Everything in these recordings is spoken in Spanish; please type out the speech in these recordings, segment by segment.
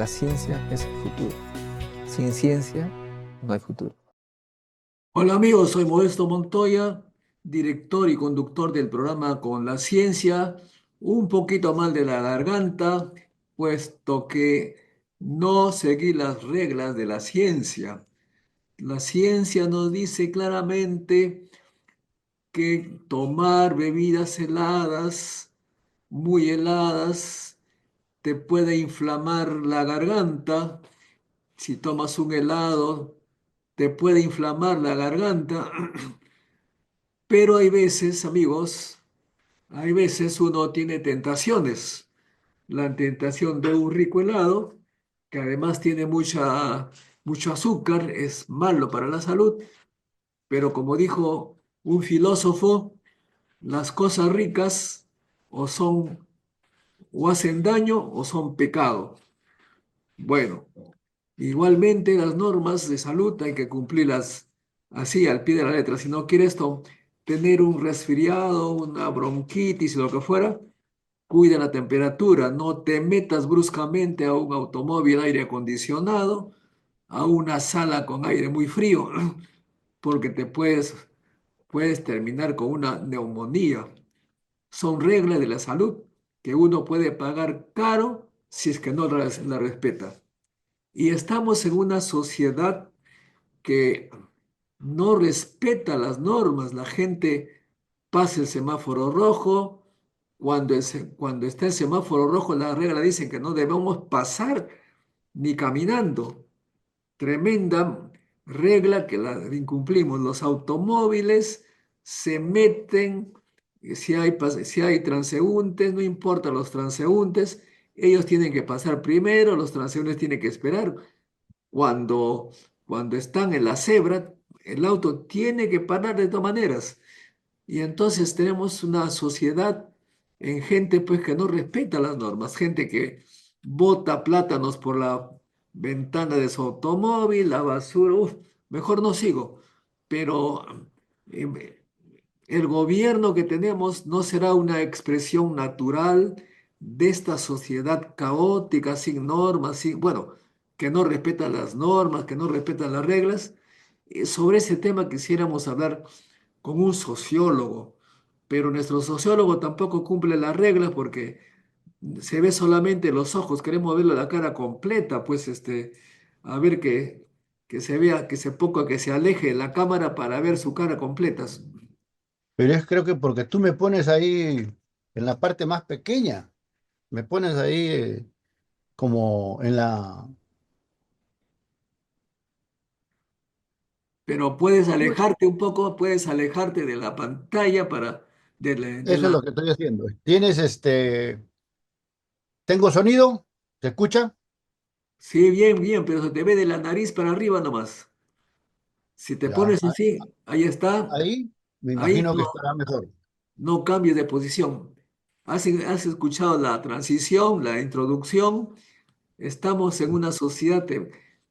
La ciencia es el futuro. Sin ciencia no hay futuro. Hola amigos, soy Modesto Montoya, director y conductor del programa Con la Ciencia. Un poquito mal de la garganta, puesto que no seguí las reglas de la ciencia. La ciencia nos dice claramente que tomar bebidas heladas, muy heladas, te puede inflamar la garganta. Si tomas un helado, te puede inflamar la garganta. Pero hay veces, amigos, hay veces uno tiene tentaciones. La tentación de un rico helado, que además tiene mucho azúcar, es malo para la salud, pero como dijo un filósofo, las cosas ricas o son o hacen daño o son pecado. Bueno, igualmente las normas de salud hay que cumplirlas así al pie de la letra. Si no quieres tener un resfriado, una bronquitis, lo que fuera, cuida la temperatura. No te metas bruscamente a un automóvil aire acondicionado, a una sala con aire muy frío, porque puedes terminar con una neumonía. Son reglas de la salud que uno puede pagar caro si es que no la respeta. Y estamos en una sociedad que no respeta las normas. La gente pasa el semáforo rojo. Cuando está el semáforo rojo, la regla dicen que no debemos pasar ni caminando. Tremenda regla que la incumplimos. Los automóviles se meten, si hay transeúntes, no importa los transeúntes, ellos tienen que pasar primero, los transeúntes tienen que esperar. Cuando, cuando están en la cebra, el auto tiene que parar de todas maneras. Y entonces tenemos una sociedad en gente pues que no respeta las normas, gente que bota plátanos por la ventana de su automóvil, la basura, uf, mejor no sigo. Pero eh, el gobierno que tenemos no será una expresión natural de esta sociedad caótica, sin normas, bueno, que no respeta las normas, que no respeta las reglas. Sobre ese tema quisiéramos hablar con un sociólogo, pero nuestro sociólogo tampoco cumple las reglas porque se ve solamente los ojos, queremos verle la cara completa, pues a ver que se vea, que se poco, que se aleje de la cámara para ver su cara completa. Pero es creo que porque tú me pones ahí en la parte más pequeña, me pones ahí como en la... Pero puedes ¿Cómo es? alejarte un poco, puedes alejarte de la pantalla de Eso es la... lo que estoy haciendo. ¿Tienes tengo sonido? ¿Se escucha? Sí, bien, bien, pero se te ve de la nariz para arriba nomás. Si te Ya. pones así, ahí está, Ahí me ahí imagino que no, estará mejor. no cambies de posición. ¿Has escuchado la transición, la introducción? Estamos en una sociedad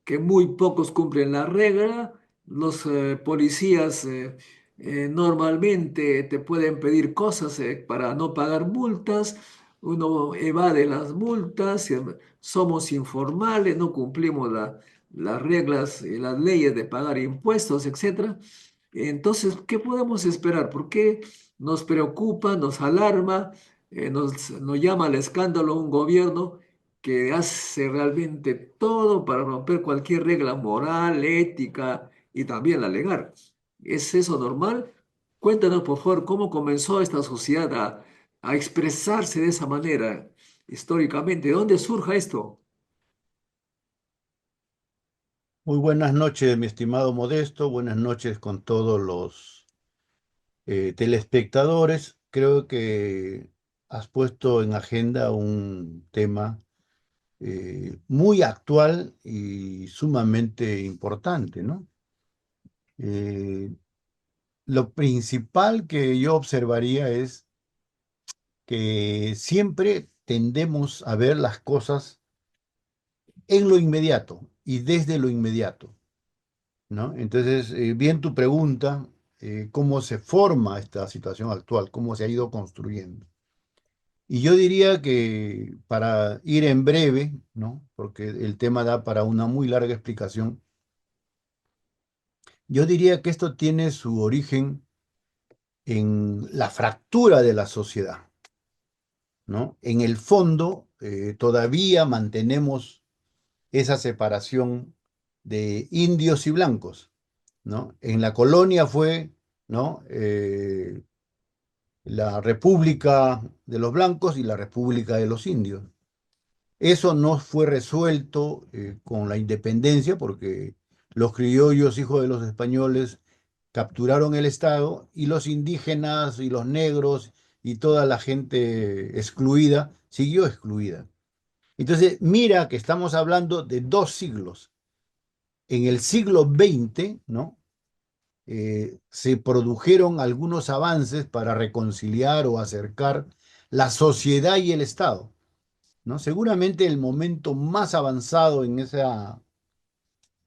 que muy pocos cumplen la regla. Los policías normalmente te pueden pedir cosas para no pagar multas. Uno evade las multas. Somos informales, no cumplimos las reglas y las leyes de pagar impuestos, etcétera. Entonces, ¿qué podemos esperar? ¿Por qué nos preocupa, nos alarma, nos llama al escándalo un gobierno que hace realmente todo para romper cualquier regla moral, ética y también la legal? ¿Es eso normal? Cuéntanos, por favor, cómo comenzó esta sociedad a expresarse de esa manera históricamente. ¿De dónde surja esto? Muy buenas noches, mi estimado Modesto. Buenas noches con todos los telespectadores. Creo que has puesto en agenda un tema muy actual y sumamente importante, ¿no? Eh, lo principal que yo observaría es que siempre tendemos a ver las cosas en lo inmediato y desde lo inmediato, ¿no? Entonces, bien tu pregunta, ¿cómo se forma esta situación actual? ¿Cómo se ha ido construyendo? Y yo diría que para ir en breve, ¿no? Porque el tema da para una muy larga explicación, yo diría que esto tiene su origen en la fractura de la sociedad, ¿no? En el fondo, todavía mantenemos esa separación de indios y blancos, ¿no? En la colonia fue, ¿no? La República de los Blancos y la República de los Indios. Eso no fue resuelto con la independencia porque los criollos, hijos de los españoles, capturaron el Estado y los indígenas y los negros y toda la gente excluida siguió excluida. Entonces, mira que estamos hablando de 2 siglos. En el siglo XX, ¿no? Se produjeron algunos avances para reconciliar o acercar la sociedad y el Estado, ¿no? Seguramente el momento más avanzado en ese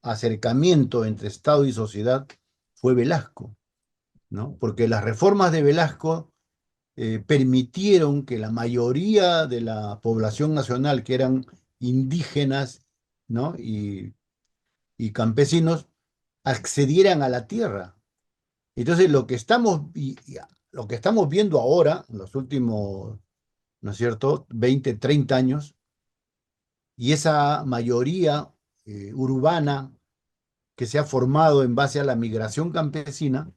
acercamiento entre Estado y sociedad fue Velasco, ¿no? Porque las reformas de Velasco permitieron que la mayoría de la población nacional, que eran indígenas, ¿no? y campesinos, accedieran a la tierra. Entonces, lo que estamos viendo ahora, en los últimos, ¿no es cierto?, 20, 30 años, y esa mayoría urbana que se ha formado en base a la migración campesina,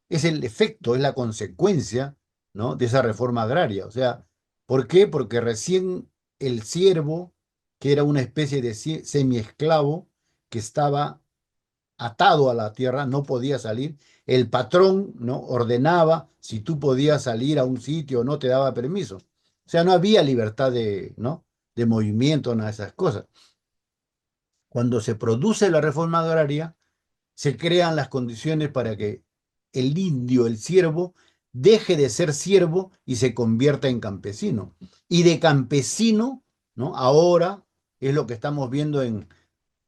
es el efecto, es la consecuencia, ¿no? de esa reforma agraria. O sea, ¿por qué? Porque recién el siervo, que era una especie de semiesclavo, que estaba atado a la tierra, no podía salir. El patrón, ¿no? ordenaba si tú podías salir a un sitio o no te daba permiso. O sea, no había libertad ¿no? de movimiento, nada de esas cosas. Cuando se produce la reforma agraria, se crean las condiciones para que el indio, el siervo, deje de ser siervo y se convierta en campesino. Y de campesino, ¿no? Ahora es lo que estamos viendo en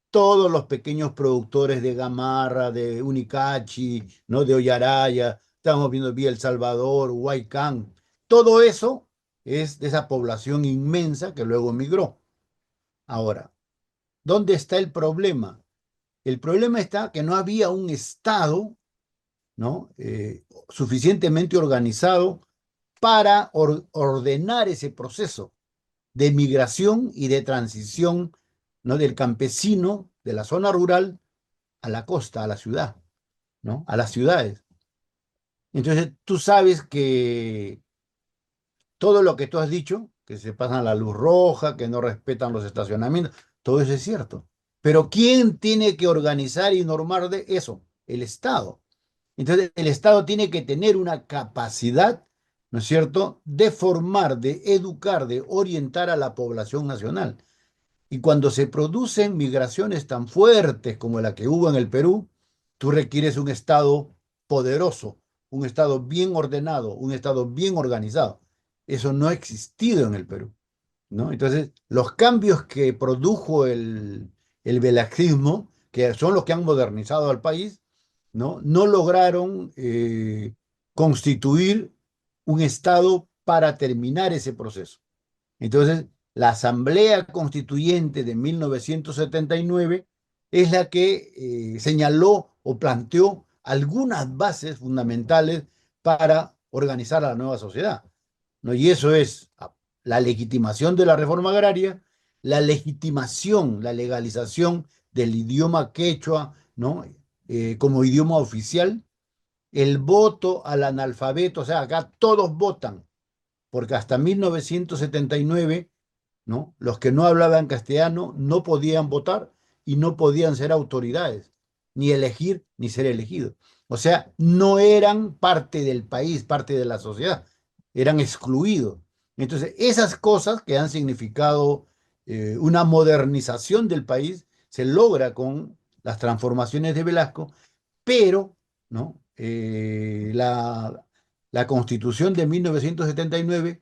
todos los pequeños productores de gamarra, de Unicachi, ¿no? de Ollaraya, estamos viendo Vía El Salvador, Huaycán, todo eso es de esa población inmensa que luego migró. Ahora, ¿dónde está el problema? El problema está que no había un Estado, ¿no? Suficientemente organizado para ordenar ese proceso de migración y de transición, ¿no? del campesino de la zona rural a la costa, a la ciudad, ¿no? a las ciudades. Entonces, tú sabes que todo lo que tú has dicho, que se pasan la luz roja, que no respetan los estacionamientos, todo eso es cierto. Pero ¿quién tiene que organizar y normar de eso? El Estado. Entonces, el Estado tiene que tener una capacidad, ¿no es cierto?, de formar, de educar, de orientar a la población nacional. Y cuando se producen migraciones tan fuertes como la que hubo en el Perú, tú requieres un Estado poderoso, un Estado bien ordenado, un Estado bien organizado. Eso no ha existido en el Perú, ¿no? Entonces, los cambios que produjo el velasquismo, que son los que han modernizado al país, no lograron constituir un Estado para terminar ese proceso. Entonces, la Asamblea Constituyente de 1979 es la que señaló o planteó algunas bases fundamentales para organizar a la nueva sociedad, ¿no? Y eso es la legitimación de la reforma agraria, la legitimación, la legalización del idioma quechua, ¿no? como idioma oficial, el voto al analfabeto, o sea, acá todos votan, porque hasta 1979, ¿no? Los que no hablaban castellano no podían votar y no podían ser autoridades, ni elegir ni ser elegidos. O sea, no eran parte del país, parte de la sociedad, eran excluidos. Entonces, esas cosas que han significado una modernización del país se logra con las transformaciones de Velasco, pero ¿no? La Constitución de 1979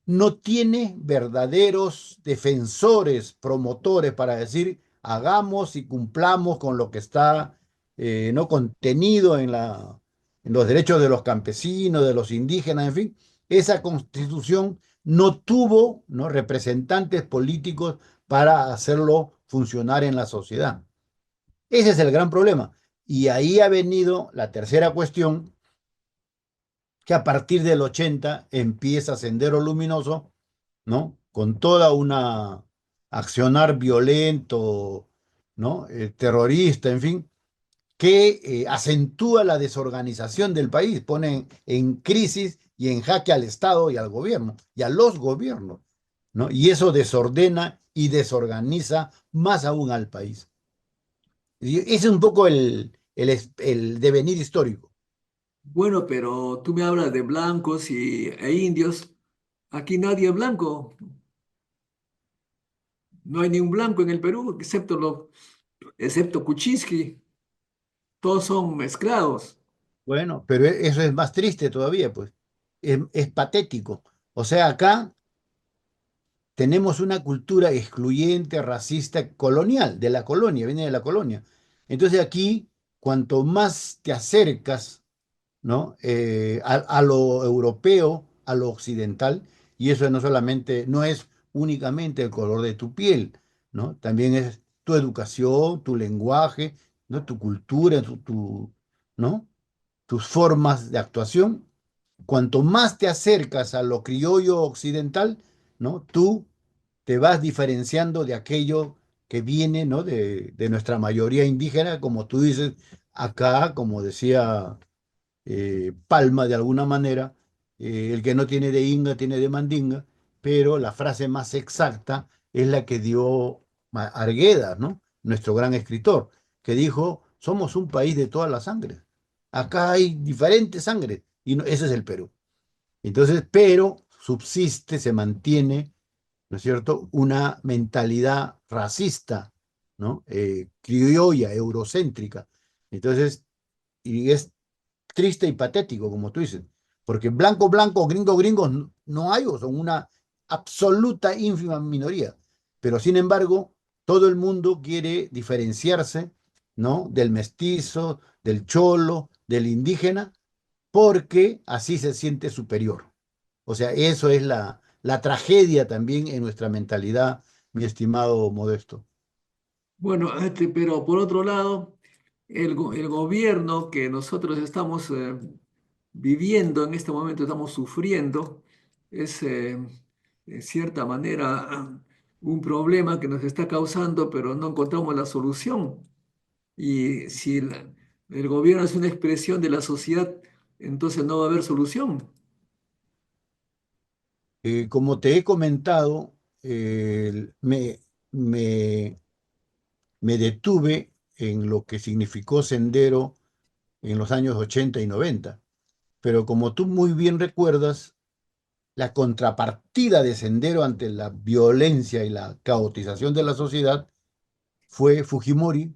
no tiene verdaderos defensores, promotores para decir hagamos y cumplamos con lo que está no contenido en los derechos de los campesinos, de los indígenas, en fin. Esa constitución no tuvo, ¿no?, representantes políticos para hacerlo funcionar en la sociedad. Ese es el gran problema. Y ahí ha venido la tercera cuestión, que a partir del 80 empieza Sendero Luminoso, ¿no? Con toda una accionar violento, ¿no? Terrorista, en fin, que acentúa la desorganización del país, pone en crisis y en jaque al Estado y al gobierno, y a los gobiernos, ¿no? Y eso desordena y desorganiza más aún al país. Y ese es un poco el devenir histórico. Bueno, pero tú me hablas de blancos e indios. Aquí nadie es blanco. No hay ni un blanco en el Perú, excepto Kuczynski. Todos son mezclados. Bueno, pero eso es más triste todavía, pues. Es patético. O sea, acá tenemos una cultura excluyente, racista, colonial, de la colonia, viene de la colonia. Entonces aquí, cuanto más te acercas, ¿no? A lo europeo, a lo occidental, y eso no solamente, no es únicamente el color de tu piel, ¿no? También es tu educación, tu lenguaje, ¿no?, tu cultura, ¿no?, tus formas de actuación. Cuanto más te acercas a lo criollo occidental, ¿no?, tú te vas diferenciando de aquello que viene, ¿no?, de nuestra mayoría indígena, como tú dices, acá, como decía Palma de alguna manera, el que no tiene de Inga tiene de Mandinga, pero la frase más exacta es la que dio Arguedas, ¿no?, nuestro gran escritor, que dijo, somos un país de todas las sangres. Acá hay diferentes sangres y ese es el Perú. Entonces, pero subsiste, se mantiene, ¿no es cierto?, una mentalidad racista, ¿no?, criolla, eurocéntrica. Entonces, y es triste y patético, como tú dices, porque blanco, blanco, gringo, gringos no hay, o son una absoluta ínfima minoría. Pero sin embargo, todo el mundo quiere diferenciarse, ¿no?, del mestizo, del cholo, del indígena, porque así se siente superior. O sea, eso es la tragedia también en nuestra mentalidad, mi estimado Modesto. Bueno, pero por otro lado, el gobierno que nosotros estamos viviendo en este momento, estamos sufriendo, es en cierta manera un problema que nos está causando, pero no encontramos la solución. Y si el gobierno es una expresión de la sociedad, entonces no va a haber solución. Como te he comentado, me, me detuve en lo que significó Sendero en los años 80 y 90. Pero como tú muy bien recuerdas, la contrapartida de Sendero ante la violencia y la caotización de la sociedad fue Fujimori,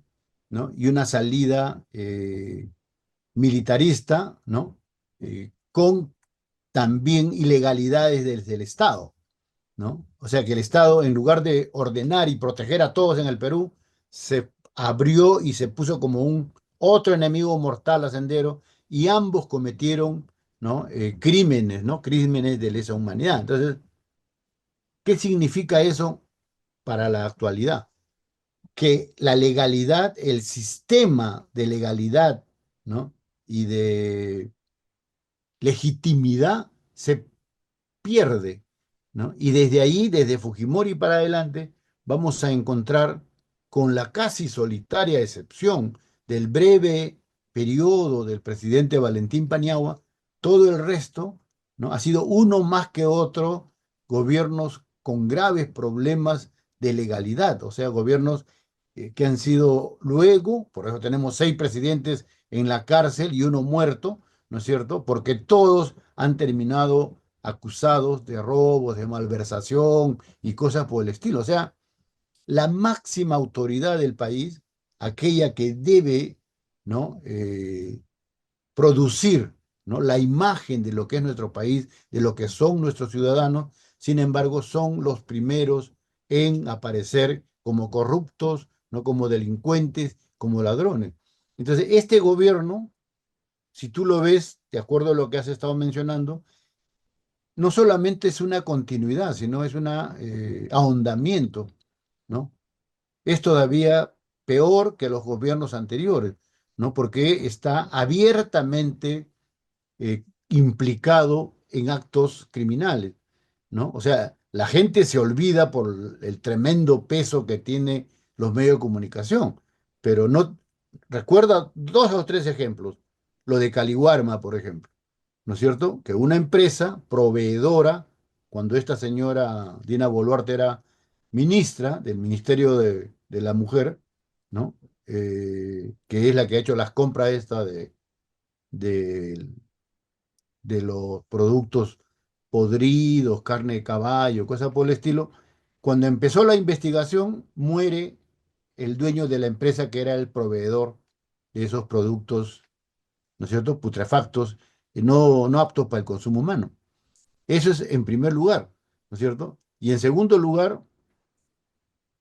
¿no?, y una salida militarista, ¿no?, con también ilegalidades desde el Estado, ¿no? O sea que el Estado, en lugar de ordenar y proteger a todos en el Perú, se abrió y se puso como un otro enemigo mortal a Sendero, y ambos cometieron, ¿no?, crímenes, ¿no?, crímenes de lesa humanidad. Entonces, ¿qué significa eso para la actualidad? Que la legalidad, el sistema de legalidad, ¿no?, y de legitimidad se pierde, ¿no? Y desde ahí, desde Fujimori para adelante, vamos a encontrar, con la casi solitaria excepción del breve periodo del presidente Valentín Paniagua, todo el resto, ¿no?, ha sido uno más que otro gobiernos con graves problemas de legalidad, o sea, gobiernos que han sido luego, por eso tenemos 6 presidentes en la cárcel y uno muerto, ¿no es cierto?, porque todos han terminado acusados de robos, de malversación y cosas por el estilo. O sea, la máxima autoridad del país, aquella que debe, ¿no?, producir, ¿no?, la imagen de lo que es nuestro país, de lo que son nuestros ciudadanos, sin embargo, son los primeros en aparecer como corruptos, no como delincuentes, como ladrones. Entonces, este gobierno, si tú lo ves, de acuerdo a lo que has estado mencionando, no solamente es una continuidad, sino es un ahondamiento, ¿no? Es todavía peor que los gobiernos anteriores, ¿no? Porque está abiertamente implicado en actos criminales, ¿no? O sea, la gente se olvida por el tremendo peso que tiene los medios de comunicación, pero no recuerda dos o tres ejemplos. Lo de Caliwarma, por ejemplo, ¿no es cierto? Que una empresa proveedora, cuando esta señora Dina Boluarte era ministra del Ministerio de la Mujer, ¿no? Que es la que ha hecho las compras esta de de los productos podridos, carne de caballo, cosas por el estilo. Cuando empezó la investigación, muere el dueño de la empresa que era el proveedor de esos productos, ¿no es cierto?, putrefactos, no aptos para el consumo humano. Eso es en primer lugar, ¿no es cierto? Y en segundo lugar,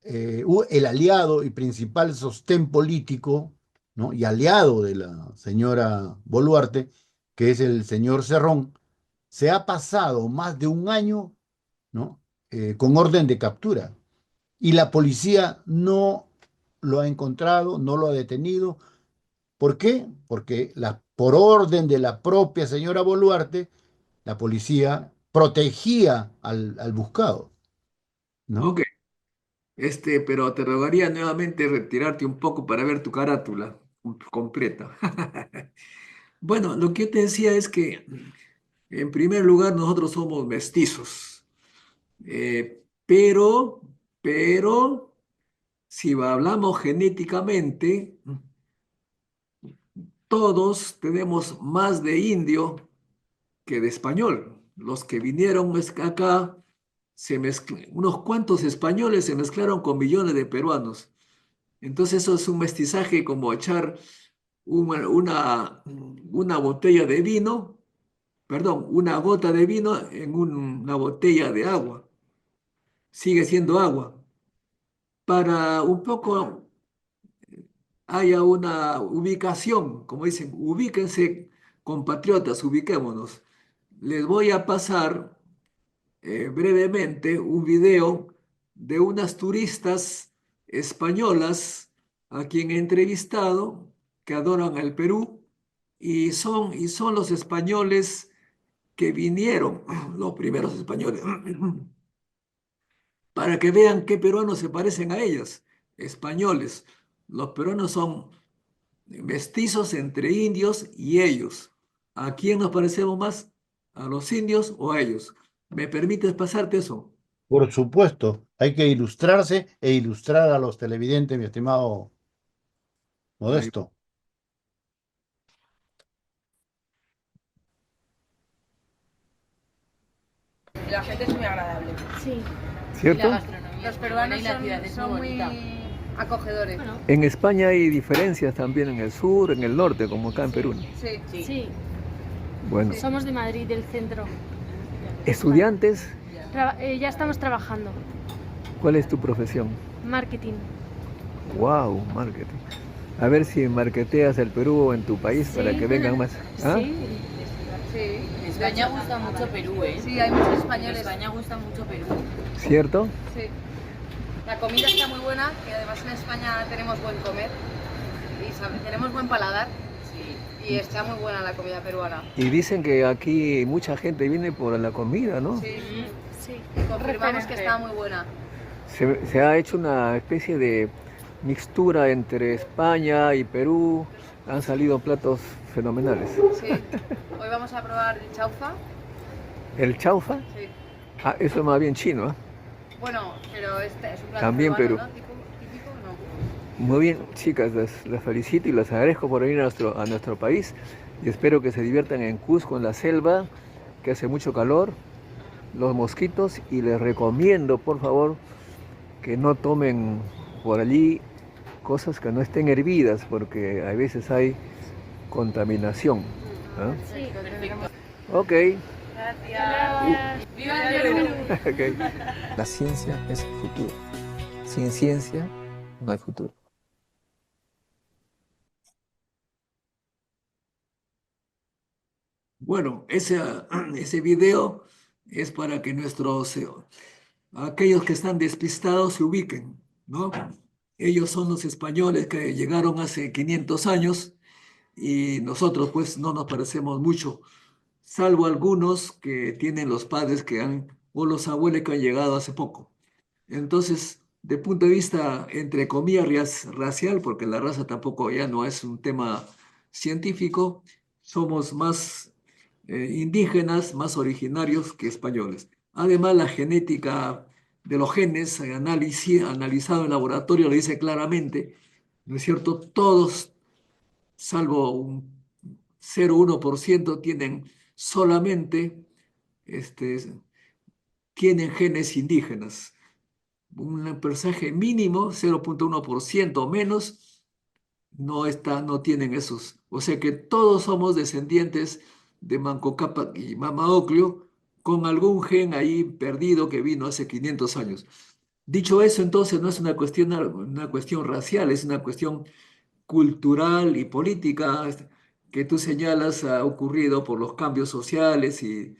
el aliado y principal sostén político, ¿no? Y aliado de la señora Boluarte, que es el señor Cerrón, se ha pasado más de un año, ¿no? Con orden de captura. Y la policía no lo ha encontrado, no lo ha detenido. ¿Por qué? Porque por orden de la propia señora Boluarte, la policía protegía al buscado, ¿no? Ok, pero te rogaría nuevamente retirarte un poco para ver tu carátula completa. Bueno, lo que yo te decía es que, en primer lugar, nosotros somos mestizos. Pero, si hablamos genéticamente, todos tenemos más de indio que de español. Los que vinieron acá, unos cuantos españoles se mezclaron con millones de peruanos. Entonces eso es un mestizaje como echar una botella de vino, perdón, una gota de vino en una botella de agua. Sigue siendo agua. Para un poco haya una ubicación, como dicen, ubíquense, compatriotas, ubiquémonos. Les voy a pasar brevemente un video de unas turistas españolas a quien he entrevistado que adoran el Perú y son los españoles que vinieron, los primeros españoles, para que vean qué peruanos se parecen a ellas, españoles. Los peruanos son mestizos entre indios y ellos. ¿A quién nos parecemos más? ¿A los indios o a ellos? ¿Me permites pasarte eso? Por supuesto, hay que ilustrarse e ilustrar a los televidentes, mi estimado Ahí. Modesto. La gente es muy agradable. Sí, ¿Cierto? Los peruanos son muy acogedores. En España hay diferencias también en el sur, en el norte, como acá en Perú. Sí. sí. Bueno, Somos de Madrid, del centro. estudiantes, Ya estamos trabajando. ¿cuál es tu profesión? Marketing. Wow, marketing. A ver si marketeas el Perú en tu país para Sí. que vengan más. ¿Ah? Sí. Sí. En España gusta mucho Perú, ¿eh? Sí, hay muchos En españoles. España gusta mucho Perú. ¿Cierto? Sí. La comida está muy buena, que además en España tenemos buen comer y tenemos buen paladar Sí. y está muy buena la comida peruana. Y dicen que aquí mucha gente viene por la comida, ¿no? Sí. Sí. Confirmamos que está muy buena. Se ha hecho una especie de mixtura entre España y Perú. Han salido platos fenomenales. Sí. Hoy vamos a probar el chaufa. El chaufa, Sí. eso es más bien chino, ¿ah? Bueno, pero este es un plato También peruano, Perú. ¿no? Típico, no. Muy bien, chicas, las felicito y las agradezco por venir a nuestro país y espero que se diviertan en Cusco, en la selva, que hace mucho calor, los mosquitos, y les recomiendo, por favor, que no tomen por allí cosas que no estén hervidas, porque a veces hay contaminación. ¿Ah? Sí. Ok, Gracias. ¡Viva el Perú! ok. La ciencia es el futuro. Sin ciencia no hay futuro. Bueno, ese video es para que aquellos que están despistados se ubiquen, ¿no? Ellos son los españoles que llegaron hace 500 años y nosotros pues no nos parecemos mucho, salvo algunos que tienen los padres o los abuelos que han llegado hace poco. Entonces, de punto de vista, entre comillas, racial, porque la raza tampoco ya no es un tema científico, somos más indígenas, más originarios que españoles. Además, la genética de los genes, analizado en laboratorio, lo dice claramente, ¿no es cierto? Todos, salvo un 0,1%, solamente, este, tienen genes indígenas. Un porcentaje mínimo, 0,1% o menos, no tienen esos. O sea que todos somos descendientes de Manco Cápac y Mama Ocllo, con algún gen ahí perdido que vino hace 500 años. Dicho eso, entonces no es una cuestión racial, es una cuestión cultural y política que tú señalas ha ocurrido por los cambios sociales y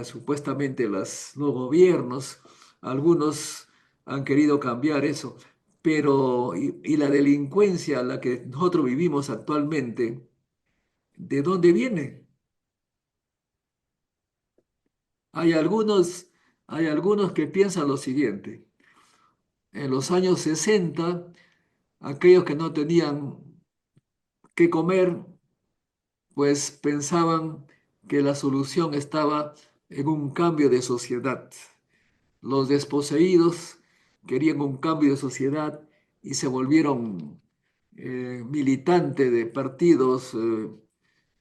supuestamente los gobiernos. Algunos han querido cambiar eso, pero y la delincuencia a la que nosotros vivimos actualmente, ¿de dónde viene? Hay algunos, hay algunos que piensan lo siguiente. En los años 60, aquellos que no tenían que comer, pues pensaban que la solución estaba en un cambio de sociedad. Los desposeídos querían un cambio de sociedad y se volvieron militantes de partidos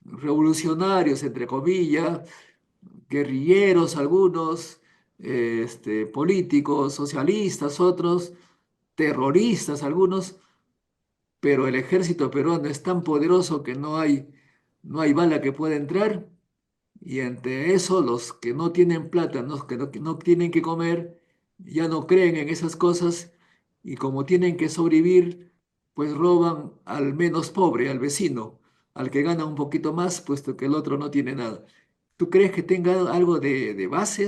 revolucionarios, entre comillas, guerrilleros algunos, políticos, socialistas otros, terroristas algunos, pero el ejército peruano es tan poderoso que no hay bala que pueda entrar. Y ante eso, los que no tienen plata, que no tienen que comer, ya no creen en esas cosas y como tienen que sobrevivir, pues roban al menos pobre, al vecino, al que gana un poquito más, puesto que el otro no tiene nada. ¿Tú crees que tenga algo de base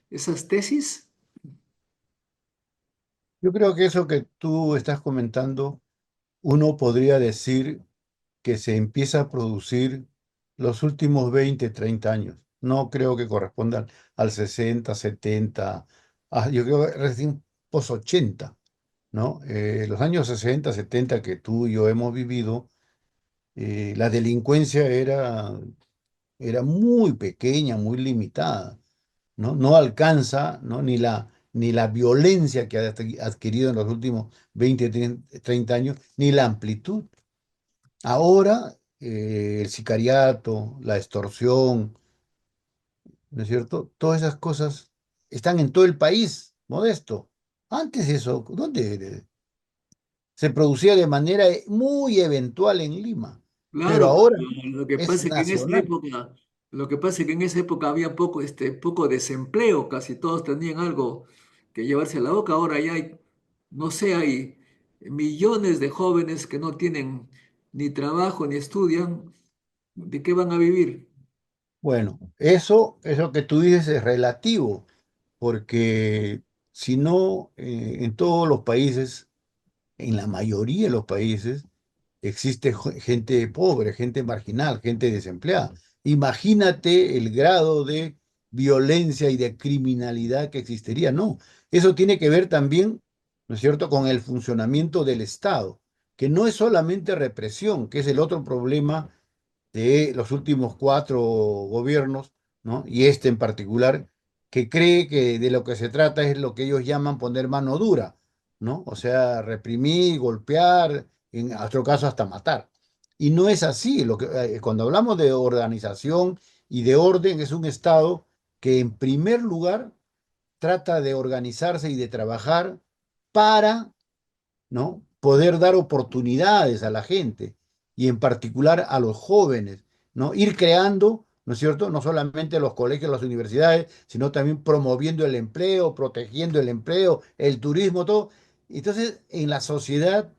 esas tesis? Yo creo que eso que tú estás comentando, uno podría decir que se empieza a producir los últimos 20, 30 años. No creo que correspondan al 60, 70, yo creo que recién post 80, ¿no? Los años 60, 70 que tú y yo hemos vivido, la delincuencia era muy pequeña, muy limitada, ¿no? No alcanza, ¿no? Ni la violencia que ha adquirido en los últimos 20, 30 años, ni la amplitud. Ahora, el sicariato, la extorsión, ¿no es cierto? Todas esas cosas están en todo el país, Modesto. Antes eso, ¿dónde? Se producía de manera muy eventual en Lima, pero Claro, ahora lo que es pasa es que en esa nacional. época, lo que pasa es que en esa época había poco desempleo, casi todos tenían algo que llevarse a la boca. Ahora ya hay, no sé, hay millones de jóvenes que no tienen ni trabajo ni estudian. ¿De qué van a vivir? Bueno, eso que tú dices es relativo, porque si no, en todos los países, en la mayoría de los países, existe gente pobre, gente marginal, gente desempleada. Imagínate el grado de violencia y de criminalidad que existiría. No, eso tiene que ver también, ¿no es cierto?, con el funcionamiento del Estado, que no es solamente represión, que es el otro problema de los últimos 4 gobiernos, ¿no? Y este en particular, que cree que de lo que se trata es lo que ellos llaman poner mano dura, ¿no? O sea, reprimir, golpear, en otro caso hasta matar. Y no es así. Cuando hablamos de organización y de orden, es un Estado que en primer lugar trata de organizarse y de trabajar para, ¿no?, poder dar oportunidades a la gente y en particular a los jóvenes, ¿no? Ir creando, ¿no es cierto?, no solamente los colegios, las universidades, sino también promoviendo el empleo, protegiendo el empleo, el turismo, todo. Entonces, en la sociedad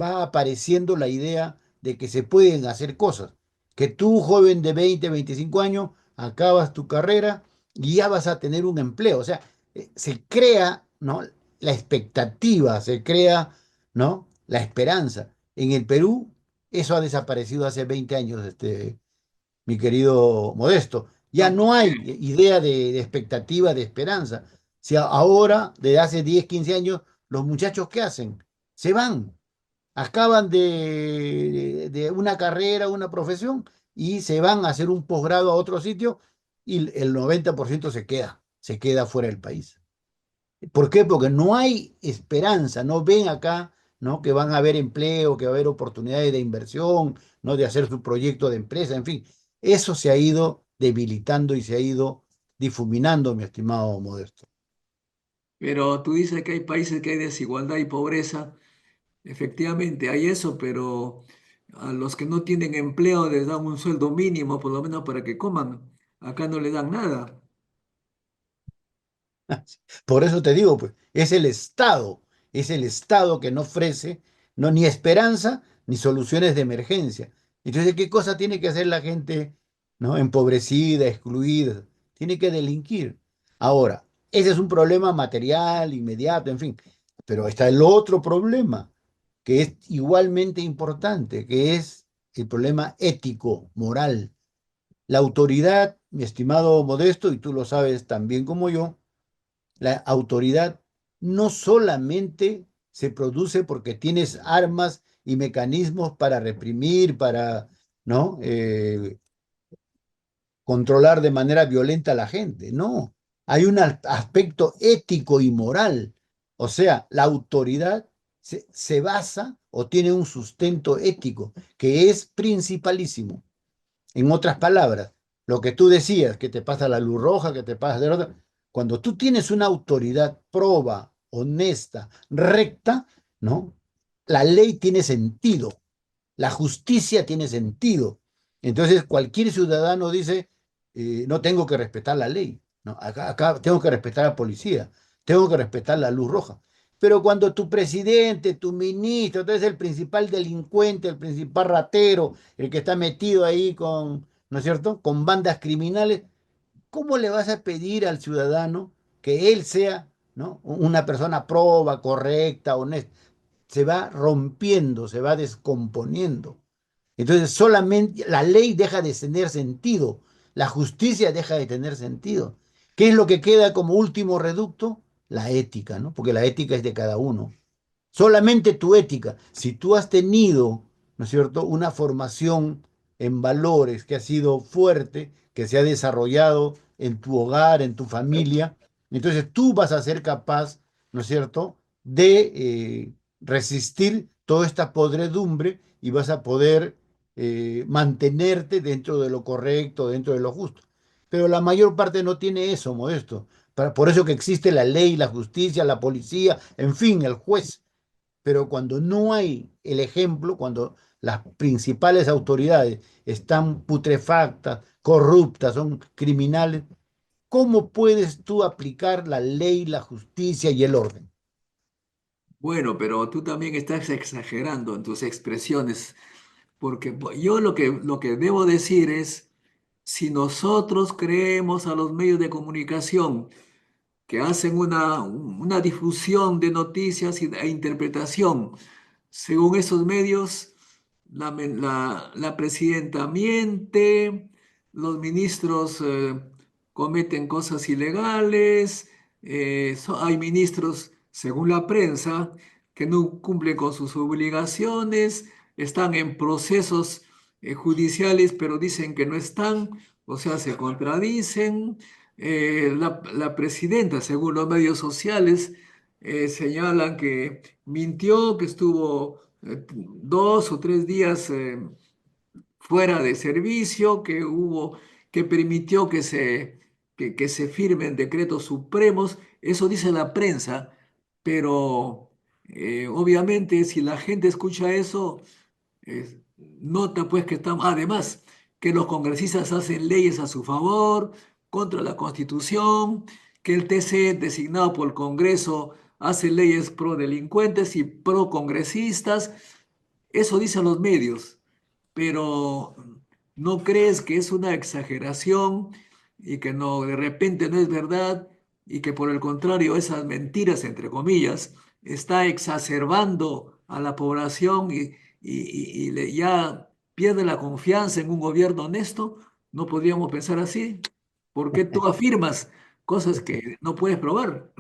va apareciendo la idea de que se pueden hacer cosas, que tú, joven de 20, 25 años, acabas tu carrera y ya vas a tener un empleo. O sea, se crea, ¿no? La expectativa, se crea, ¿no? La esperanza. En el Perú, eso ha desaparecido hace 20 años, mi querido Modesto. Ya No, no ¿por qué? hay idea de expectativa, de esperanza. Si ahora, desde hace 10, 15 años, los muchachos, ¿qué hacen? Se van, acaban de una carrera, una profesión, y se van a hacer un posgrado a otro sitio y el 90% se queda fuera del país. ¿Por qué? Porque no hay esperanza, no ven acá, ¿no? Que van a haber empleo, que va a haber oportunidades de inversión, ¿no? De hacer su proyecto de empresa, en fin. Eso se ha ido debilitando y se ha ido difuminando, mi estimado Modesto. Pero tú dices que hay países que hay desigualdad y pobreza. Efectivamente, hay eso, pero a los que no tienen empleo les dan un sueldo mínimo, por lo menos para que coman. Acá no le dan nada. Por eso te digo, pues, es el Estado que no ofrece no, ni esperanza ni soluciones de emergencia. Entonces, ¿qué cosa tiene que hacer la gente, ¿no? Empobrecida, excluida? Tiene que delinquir. Ahora, ese es un problema material, inmediato, en fin. Pero está el otro problema, que es igualmente importante, que es el problema ético, moral. La autoridad, mi estimado Modesto, y tú lo sabes tan bien como yo, la autoridad no solamente se produce porque tienes armas y mecanismos para reprimir, para, ¿no? Controlar de manera violenta a la gente. No, hay un aspecto ético y moral. O sea, la autoridad se basa o tiene un sustento ético que es principalísimo. En otras palabras, lo que tú decías, que te pasa la luz roja, que te pasa de otra, cuando tú tienes una autoridad proba, honesta, recta, ¿no? La ley tiene sentido, la justicia tiene sentido. Entonces, cualquier ciudadano dice, no tengo que respetar la ley, ¿no? Acá tengo que respetar a la policía, tengo que respetar la luz roja. Pero cuando tu presidente, tu ministro, entonces el principal delincuente, el principal ratero, el que está metido ahí con, ¿no es cierto?, con bandas criminales, ¿cómo le vas a pedir al ciudadano que él sea, ¿no? Una persona proba, correcta, honesta? Se va rompiendo, se va descomponiendo. Entonces solamente la ley deja de tener sentido, la justicia deja de tener sentido. ¿Qué es lo que queda como último reducto? La ética, ¿no? Porque la ética es de cada uno. Solamente tu ética. Si tú has tenido, ¿no es cierto?, una formación en valores que ha sido fuerte, que se ha desarrollado en tu hogar, en tu familia, entonces tú vas a ser capaz, ¿no es cierto?, de resistir toda esta podredumbre y vas a poder mantenerte dentro de lo correcto, dentro de lo justo. Pero la mayor parte no tiene eso, Modesto. Por eso que existe la ley, la justicia, la policía, en fin, el juez. Pero cuando no hay el ejemplo, cuando las principales autoridades están putrefactas, corruptas, son criminales, ¿cómo puedes tú aplicar la ley, la justicia y el orden? Bueno, pero tú también estás exagerando en tus expresiones, porque yo lo que debo decir es, si nosotros creemos a los medios de comunicación que hacen una difusión de noticias e interpretación, según esos medios, la presidenta miente, los ministros cometen cosas ilegales, hay ministros, según la prensa, que no cumplen con sus obligaciones, están en procesos judiciales, pero dicen que no están, o sea, se contradicen. La presidenta, según los medios sociales, señalan que mintió, que estuvo 2 o 3 días fuera de servicio, que permitió que se firmen decretos supremos. Eso dice la prensa, pero obviamente si la gente escucha eso, nota pues que estamos, además, que los congresistas hacen leyes a su favor, contra la Constitución, que el TC designado por el Congreso hace leyes pro delincuentes y pro congresistas. Eso dicen los medios, pero ¿no crees que es una exageración y que no, de repente no es verdad y que por el contrario esas mentiras, entre comillas, está exacerbando a la población y ya pierde la confianza en un gobierno honesto, no podríamos pensar así. ¿Por qué tú afirmas cosas que no puedes probar?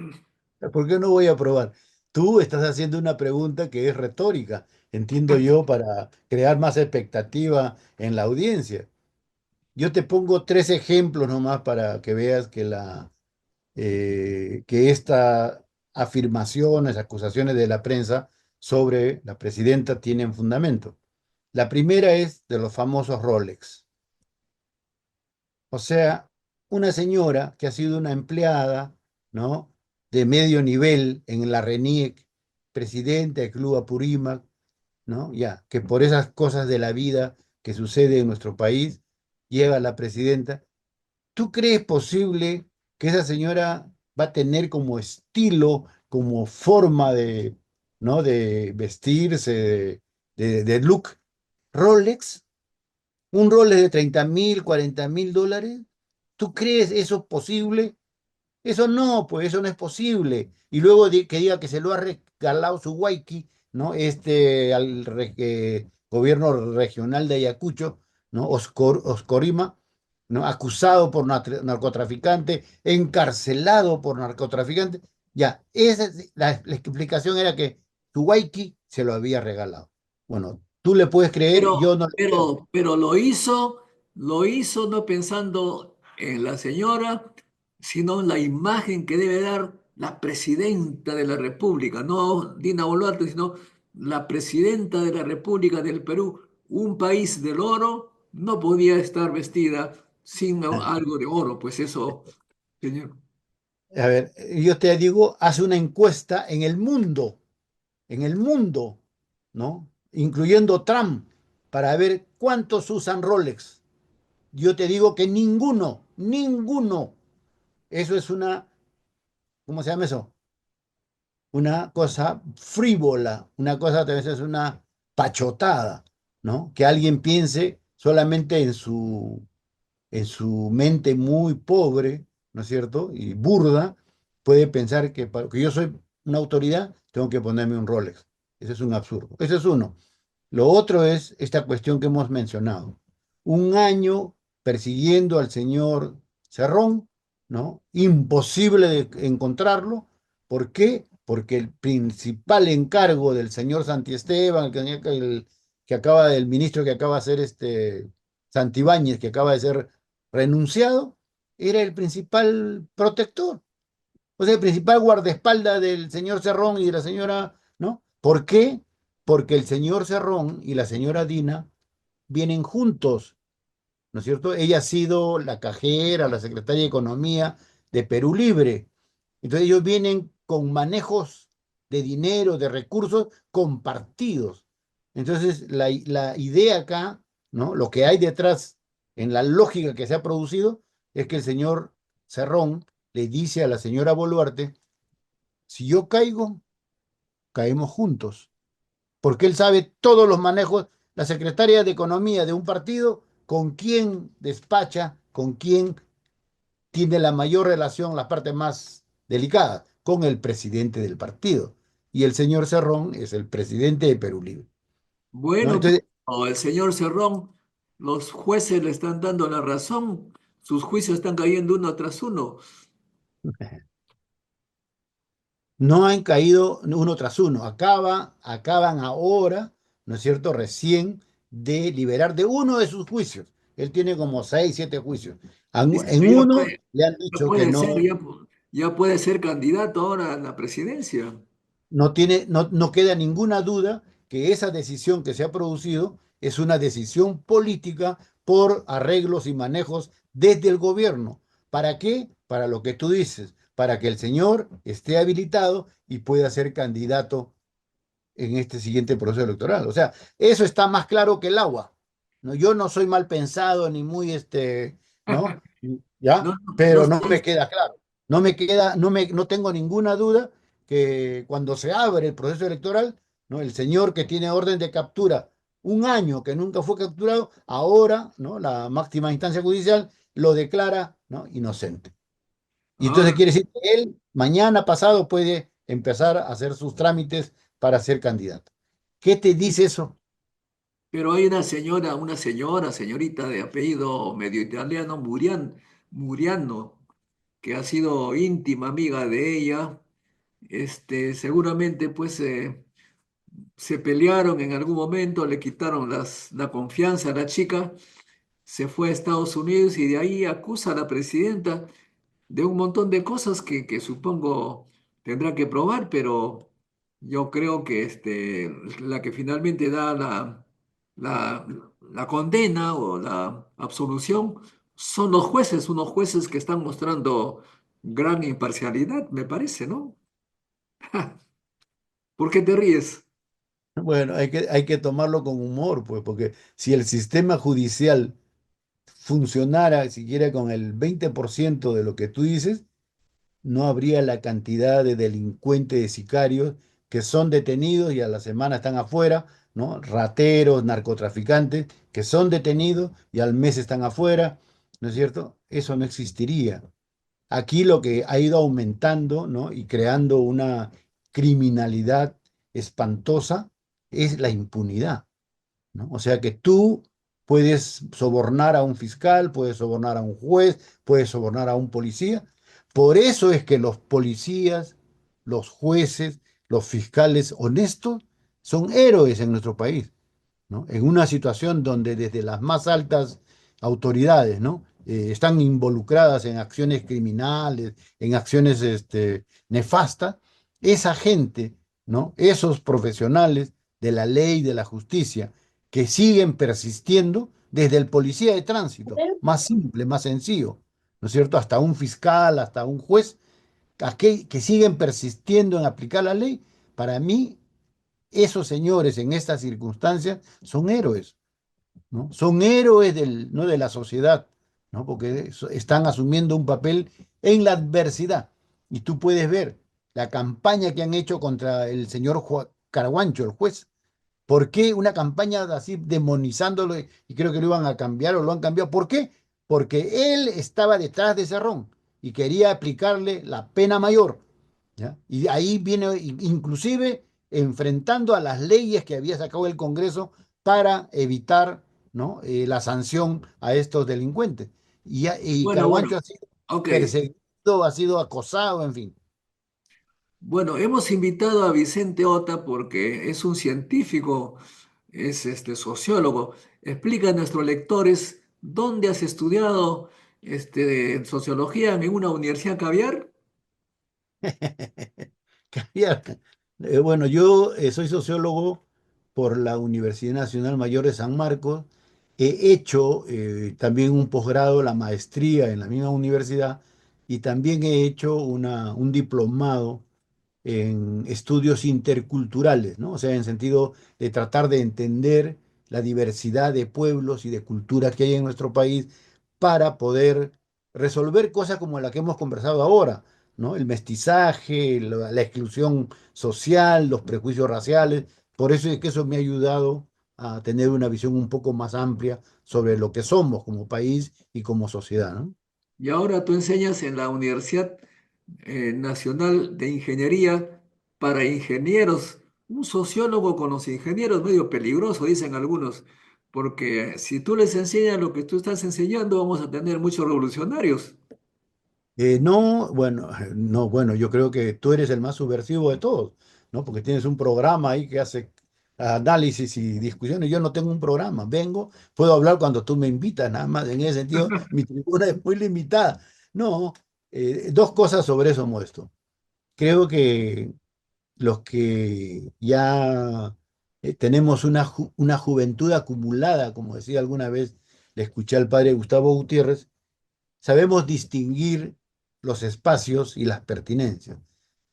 ¿Por qué no voy a probar? Tú estás haciendo una pregunta que es retórica, entiendo yo, para crear más expectativa en la audiencia. Yo te pongo tres ejemplos nomás para que veas que estas afirmaciones, acusaciones de la prensa sobre la presidenta tienen fundamento. La primera es de los famosos Rolex. O sea, una señora que ha sido una empleada, ¿no?, de medio nivel en la RENIEC, presidenta del Club Apurímac, ¿no? Ya, que por esas cosas de la vida que sucede en nuestro país, llega la presidenta. ¿Tú crees posible que esa señora va a tener como estilo, como forma de, ¿no?, de vestirse, de look Rolex? Un Rolex de 30.000, 40.000 dólares. ¿Tú crees eso posible? Eso no, pues eso no es posible. Y luego que diga que se lo ha regalado su Waiki, ¿no? Al gobierno regional de Ayacucho, ¿no? Oscorima, ¿no? Acusado por narcotraficante, encarcelado por narcotraficante. Ya, la explicación era que su Waiki se lo había regalado. Bueno, tú le puedes creer, yo no le creo. Pero lo hizo no pensando en la señora, sino en la imagen que debe dar la presidenta de la República, no Dina Boluarte, sino la presidenta de la República del Perú. Un país del oro no podía estar vestida sin algo de oro, pues eso, señor. A ver, yo te digo, hace una encuesta en el mundo, ¿no? Incluyendo Trump, para ver cuántos usan Rolex. Yo te digo que ninguno, ninguno. Eso es una, ¿cómo se llama eso? Una cosa frívola, una cosa a veces es una pachotada, ¿no? Que alguien piense solamente en su mente muy pobre, ¿no es cierto? Y burda, puede pensar que para que yo soy una autoridad, tengo que ponerme un Rolex. Eso es un absurdo. Ese es uno. Lo otro es esta cuestión que hemos mencionado. Un año persiguiendo al señor Cerrón, ¿no? Imposible de encontrarlo. ¿Por qué? Porque el principal encargo del señor Santiesteban, el ministro que acaba de ser Santibáñez, que acaba de ser renunciado, era el principal protector, o sea, el principal guardaespaldas del señor Cerrón y de la señora, ¿no? ¿Por qué? Porque el señor Cerrón y la señora Dina vienen juntos, ¿no es cierto? Ella ha sido la cajera, la secretaria de Economía de Perú Libre. Entonces ellos vienen con manejos de dinero, de recursos compartidos. Entonces la idea acá, ¿no? Lo que hay detrás en la lógica que se ha producido es que el señor Cerrón le dice a la señora Boluarte, si yo caigo, caemos juntos, porque él sabe todos los manejos, la secretaria de Economía de un partido, con quién despacha, con quién tiene la mayor relación, la parte más delicada, con el presidente del partido. Y el señor Cerrón es el presidente de Perú Libre, ¿no? Bueno, Entonces, pero el señor Cerrón, los jueces le están dando la razón, sus juicios están cayendo uno tras uno. no han caído uno tras uno. Acaban ahora, ¿no es cierto?, recién de liberar de uno de sus juicios. Él tiene como 6, 7 juicios. Dice En que uno le han ya dicho que puede ser, no, ya puede ser candidato ahora a la presidencia. no queda ninguna duda que esa decisión que se ha producido es una decisión política por arreglos y manejos desde el gobierno. ¿Para qué? Para lo que tú dices, para que el señor esté habilitado y pueda ser candidato en este siguiente proceso electoral. O sea, eso está más claro que el agua. ¿No? Yo no soy mal pensado ni muy ¿no? ¿Ya? No, no Pero no me sé. queda claro. No tengo ninguna duda que cuando se abre el proceso electoral, ¿no? El señor que tiene orden de captura un año que nunca fue capturado, ahora, ¿no? La máxima instancia judicial lo declara, ¿no?, inocente. Y Ah, entonces quiere decir que él mañana pasado puede empezar a hacer sus trámites para ser candidato. ¿Qué te dice eso? pero hay señorita de apellido medio italiano, Muriano, que ha sido íntima amiga de ella. Seguramente pues se pelearon en algún momento, le quitaron la confianza a la chica, se fue a Estados Unidos y de ahí acusa a la presidenta de un montón de cosas que supongo tendrá que probar, pero yo creo que la que finalmente da la, la condena o la absolución son los jueces, unos jueces que están mostrando gran imparcialidad, me parece, ¿no? ¿Por qué te ríes? Bueno, hay que tomarlo con humor, pues, porque si el sistema judicial funcionara siquiera con el 20% de lo que tú dices, no habría la cantidad de delincuentes, de sicarios que son detenidos y a la semana están afuera, ¿no? Rateros, narcotraficantes que son detenidos y al mes están afuera, ¿no es cierto? Eso no existiría. Aquí lo que ha ido aumentando, ¿no?, y creando una criminalidad espantosa es la impunidad, ¿no? O sea que tú puedes sobornar a un fiscal, puedes sobornar a un juez, puedes sobornar a un policía. Por eso es que los policías, los jueces, los fiscales honestos son héroes en nuestro país, ¿no? En una situación donde desde las más altas autoridades, ¿no?, están involucradas en acciones criminales, en acciones nefastas, esa gente, ¿no?, esos profesionales de la ley, de la justicia, que siguen persistiendo desde el policía de tránsito, más simple, más sencillo, ¿no es cierto?, hasta un fiscal, hasta un juez, que siguen persistiendo en aplicar la ley. Para mí, esos señores en estas circunstancias son héroes, ¿no? Son héroes no de la sociedad, ¿no? Porque están asumiendo un papel en la adversidad. Y tú puedes ver la campaña que han hecho contra el señor Caraguancho, el juez. ¿Por qué una campaña así demonizándolo y creo que lo iban a cambiar o lo han cambiado? ¿Por qué? Porque él estaba detrás de Cerrón y quería aplicarle la pena mayor, ¿ya? Y ahí viene inclusive enfrentando a las leyes que había sacado el Congreso para evitar, ¿no?, la sanción a estos delincuentes. Y Bueno, bueno, Caraguancho ha sido ok. perseguido, ha sido acosado, en fin. Bueno, hemos invitado a Vicente Ota porque es un científico, es sociólogo. Explica a nuestros lectores dónde has estudiado de sociología en una universidad caviar. Caviar. Bueno, yo soy sociólogo por la Universidad Nacional Mayor de San Marcos. He hecho también un posgrado, la maestría en la misma universidad, y también he hecho un diplomado en estudios interculturales, ¿no? O sea, en sentido de tratar de entender la diversidad de pueblos y de culturas que hay en nuestro país para poder resolver cosas como la que hemos conversado ahora, ¿no? El mestizaje, la exclusión social, los prejuicios raciales. Por eso es que eso me ha ayudado a tener una visión un poco más amplia sobre lo que somos como país y como sociedad, ¿no? Y ahora tú enseñas en la Universidad Nacional de Ingeniería para ingenieros. Un sociólogo con los ingenieros medio peligroso, dicen algunos, porque si tú les enseñas lo que tú estás enseñando, vamos a tener muchos revolucionarios. No, bueno, no, bueno, yo creo que tú eres el más subversivo de todos, ¿no? Porque tienes un programa ahí que hace análisis y discusiones. Yo no tengo un programa, vengo, puedo hablar cuando tú me invitas, nada más. En ese sentido, mi tribuna es muy limitada. No, dos cosas sobre eso muestro. Creo que los que ya tenemos una juventud acumulada, como decía alguna vez, le escuché al padre Gustavo Gutiérrez, sabemos distinguir los espacios y las pertinencias,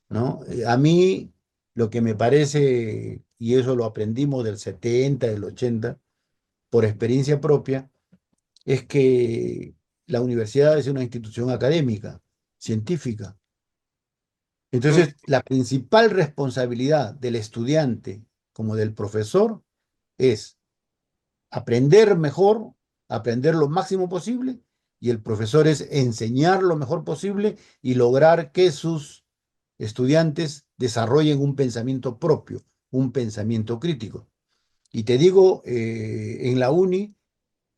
¿no? A mí lo que me parece, y eso lo aprendimos del 70, del 80, por experiencia propia, es que la universidad es una institución académica, científica. Eh, Entonces, la principal responsabilidad del estudiante como del profesor es aprender mejor, aprender lo máximo posible y el profesor es enseñar lo mejor posible y lograr que sus estudiantes desarrollen un pensamiento propio, un pensamiento crítico. Y te digo, en la uni,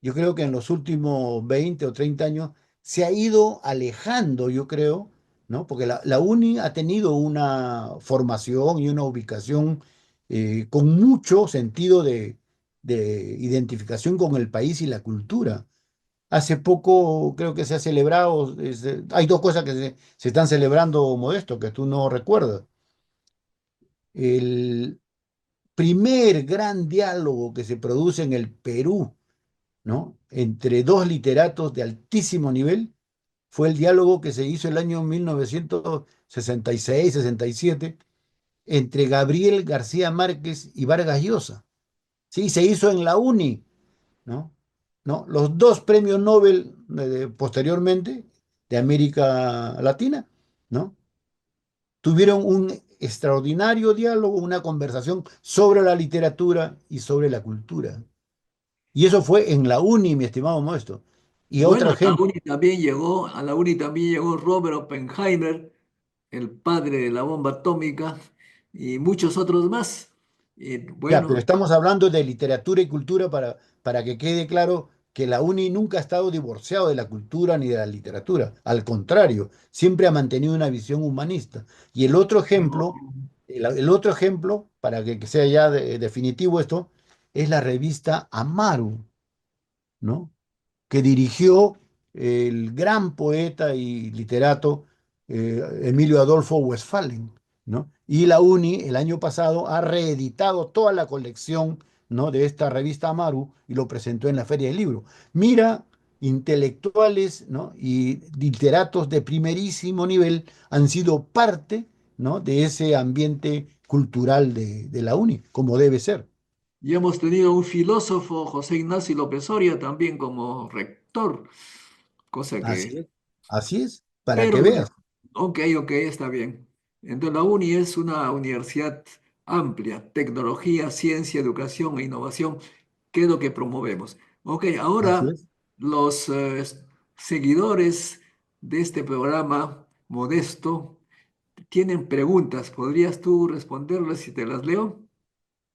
yo creo que en los últimos 20 o 30 años se ha ido alejando, yo creo, ¿no? Porque la uni ha tenido una formación y una ubicación con mucho sentido de identificación con el país y la cultura. Hace poco creo que se ha celebrado, hay dos cosas que se están celebrando, Modesto, que tú no recuerdas. El primer gran diálogo que se produce en el Perú, ¿no? Entre dos literatos de altísimo nivel, fue el diálogo que se hizo el año 1966-67 entre Gabriel García Márquez y Vargas Llosa. Sí, se hizo en la UNI, ¿no? ¿No? Los dos premios Nobel posteriormente de América Latina, ¿no? Tuvieron un extraordinario diálogo, una conversación sobre la literatura y sobre la cultura. Y eso fue en la uni, mi estimado Modesto. Y Bueno, otro ejemplo, a la uni también llegó Robert Oppenheimer, el padre de la bomba atómica, y muchos otros más. Y ya, pero bueno, estamos hablando de literatura y cultura para que quede claro que la uni nunca ha estado divorciado de la cultura ni de la literatura. Al contrario, siempre ha mantenido una visión humanista. Y el otro ejemplo, el otro ejemplo, para que sea ya definitivo esto, es la revista Amaru, ¿no? Que dirigió el gran poeta y literato Emilio Adolfo Westphalen, ¿no? Y la UNI el año pasado ha reeditado toda la colección, ¿no? De esta revista Amaru y lo presentó en la Feria del Libro. Mira, intelectuales, ¿no? Y literatos de primerísimo nivel han sido parte, ¿no? De ese ambiente cultural de la UNI, como debe ser. y hemos tenido un filósofo, José Ignacio López Soria, también como rector, cosa Así que... es. Así es, para Pero que bueno, veas. ok, está bien. Entonces la UNI es una universidad amplia, tecnología, ciencia, educación e innovación, que es lo que promovemos. Ok, Así ahora es. los seguidores de este programa modesto tienen preguntas. ¿Podrías tú responderlas si te las leo?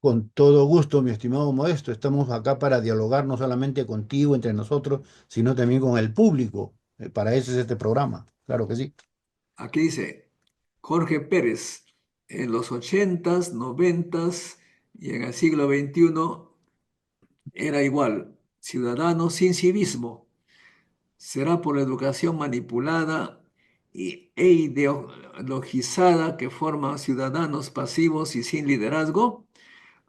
Con todo gusto, mi estimado Modesto. Estamos acá para dialogar no solamente contigo, entre nosotros, sino también con el público. Para eso es este programa. Claro que sí. Aquí dice Jorge Pérez, en los ochentas, noventas y en el siglo XXI era igual, ciudadanos sin civismo. Será por la educación manipulada e ideologizada que forman ciudadanos pasivos y sin liderazgo,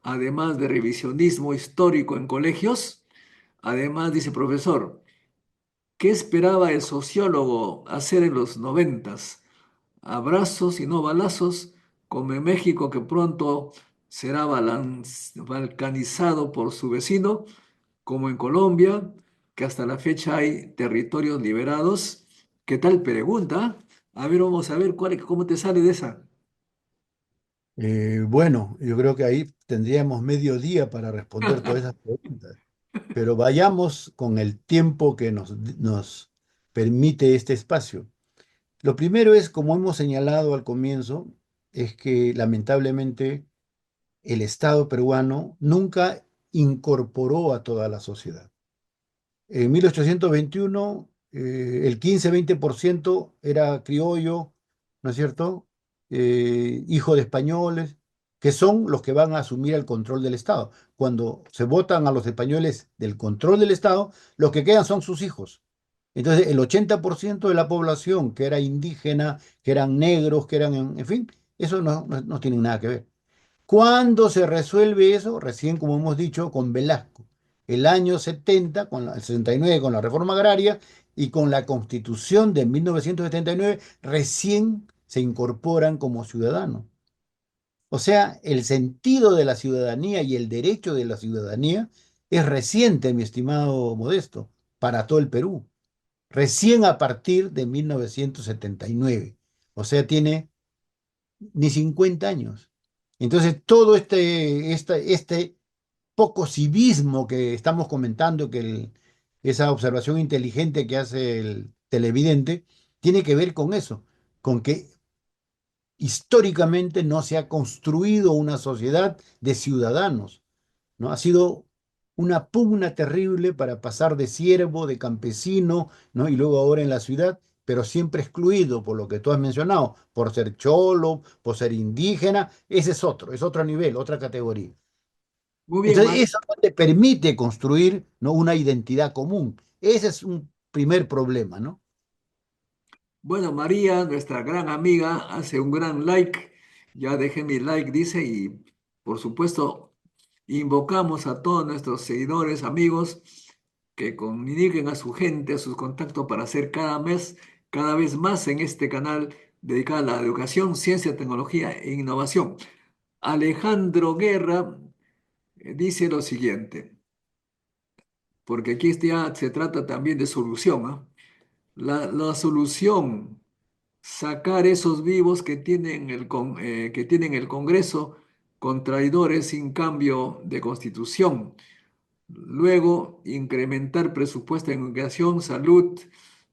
además de revisionismo histórico en colegios. Además, dice profesor, ¿qué esperaba el sociólogo hacer en los noventas? Abrazos y no balazos, como en México que pronto será balcanizado por su vecino, como en Colombia, que hasta la fecha hay territorios liberados. ¿Qué tal pregunta? A ver, vamos a ver cómo te sale de esa. Bueno, yo creo que ahí tendríamos medio día para responder todas esas preguntas. Pero vayamos con el tiempo que nos permite este espacio. Lo primero es, como hemos señalado al comienzo, es que lamentablemente el Estado peruano nunca incorporó a toda la sociedad. En 1821, el 15-20% era criollo, ¿no es cierto? Hijo de españoles, que son los que van a asumir el control del Estado. Cuando se votan a los españoles del control del Estado, los que quedan son sus hijos. Entonces, el 80% de la población que era indígena, que eran negros, que eran, en fin, eso no tiene nada que ver. ¿Cuándo se resuelve eso? Recién, como hemos dicho, con Velasco. El año 70, el 69, con la reforma agraria y con la Constitución de 1979, recién se incorporan como ciudadanos. O sea, el sentido de la ciudadanía y el derecho de la ciudadanía es reciente, mi estimado Modesto, para todo el Perú. Recién a partir de 1979. O sea, tiene ni 50 años. Entonces, todo este poco civismo que estamos comentando, que esa observación inteligente que hace el televidente, tiene que ver con eso, con que históricamente no se ha construido una sociedad de ciudadanos, ¿no? Ha sido una pugna terrible para pasar de siervo, de campesino, ¿no? Y luego ahora en la ciudad, pero siempre excluido por lo que tú has mencionado, por ser cholo, por ser indígena, ese es otro nivel, otra categoría. Muy bien, Entonces, eso no te permite construir, ¿no? Una identidad común. Ese es un primer problema, ¿no? Bueno, María, nuestra gran amiga, hace un gran like. Ya dejé mi like, dice, y por supuesto, invocamos a todos nuestros seguidores, amigos, que comuniquen a su gente, a sus contactos para hacer cada mes, cada vez más en este canal dedicado a la educación, ciencia, tecnología e innovación. Alejandro Guerra dice lo siguiente, porque aquí ya se trata también de solución, ¿ah? La solución sacar esos vivos que tienen el Congreso con traidores sin cambio de constitución. Luego, incrementar presupuesto en educación, salud,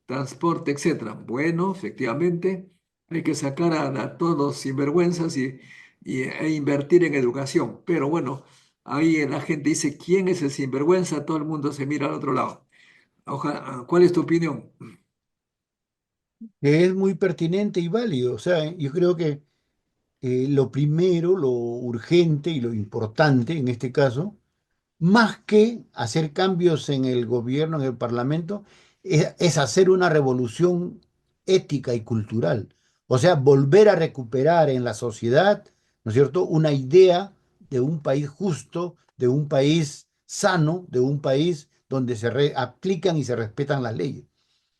transporte, etcétera. Bueno, efectivamente, hay que sacar a todos los sinvergüenzas e invertir en educación. Pero bueno, ahí la gente dice, ¿quién es el sinvergüenza? Todo el mundo se mira al otro lado. ¿Cuál es tu opinión? Que es muy pertinente y válido. O sea, yo creo que lo primero, lo urgente y lo importante en este caso, más que hacer cambios en el gobierno, en el parlamento, es hacer una revolución ética y cultural. O sea, volver a recuperar en la sociedad, ¿no es cierto?, una idea de un país justo, de un país sano, de un país donde se aplican y se respetan las leyes.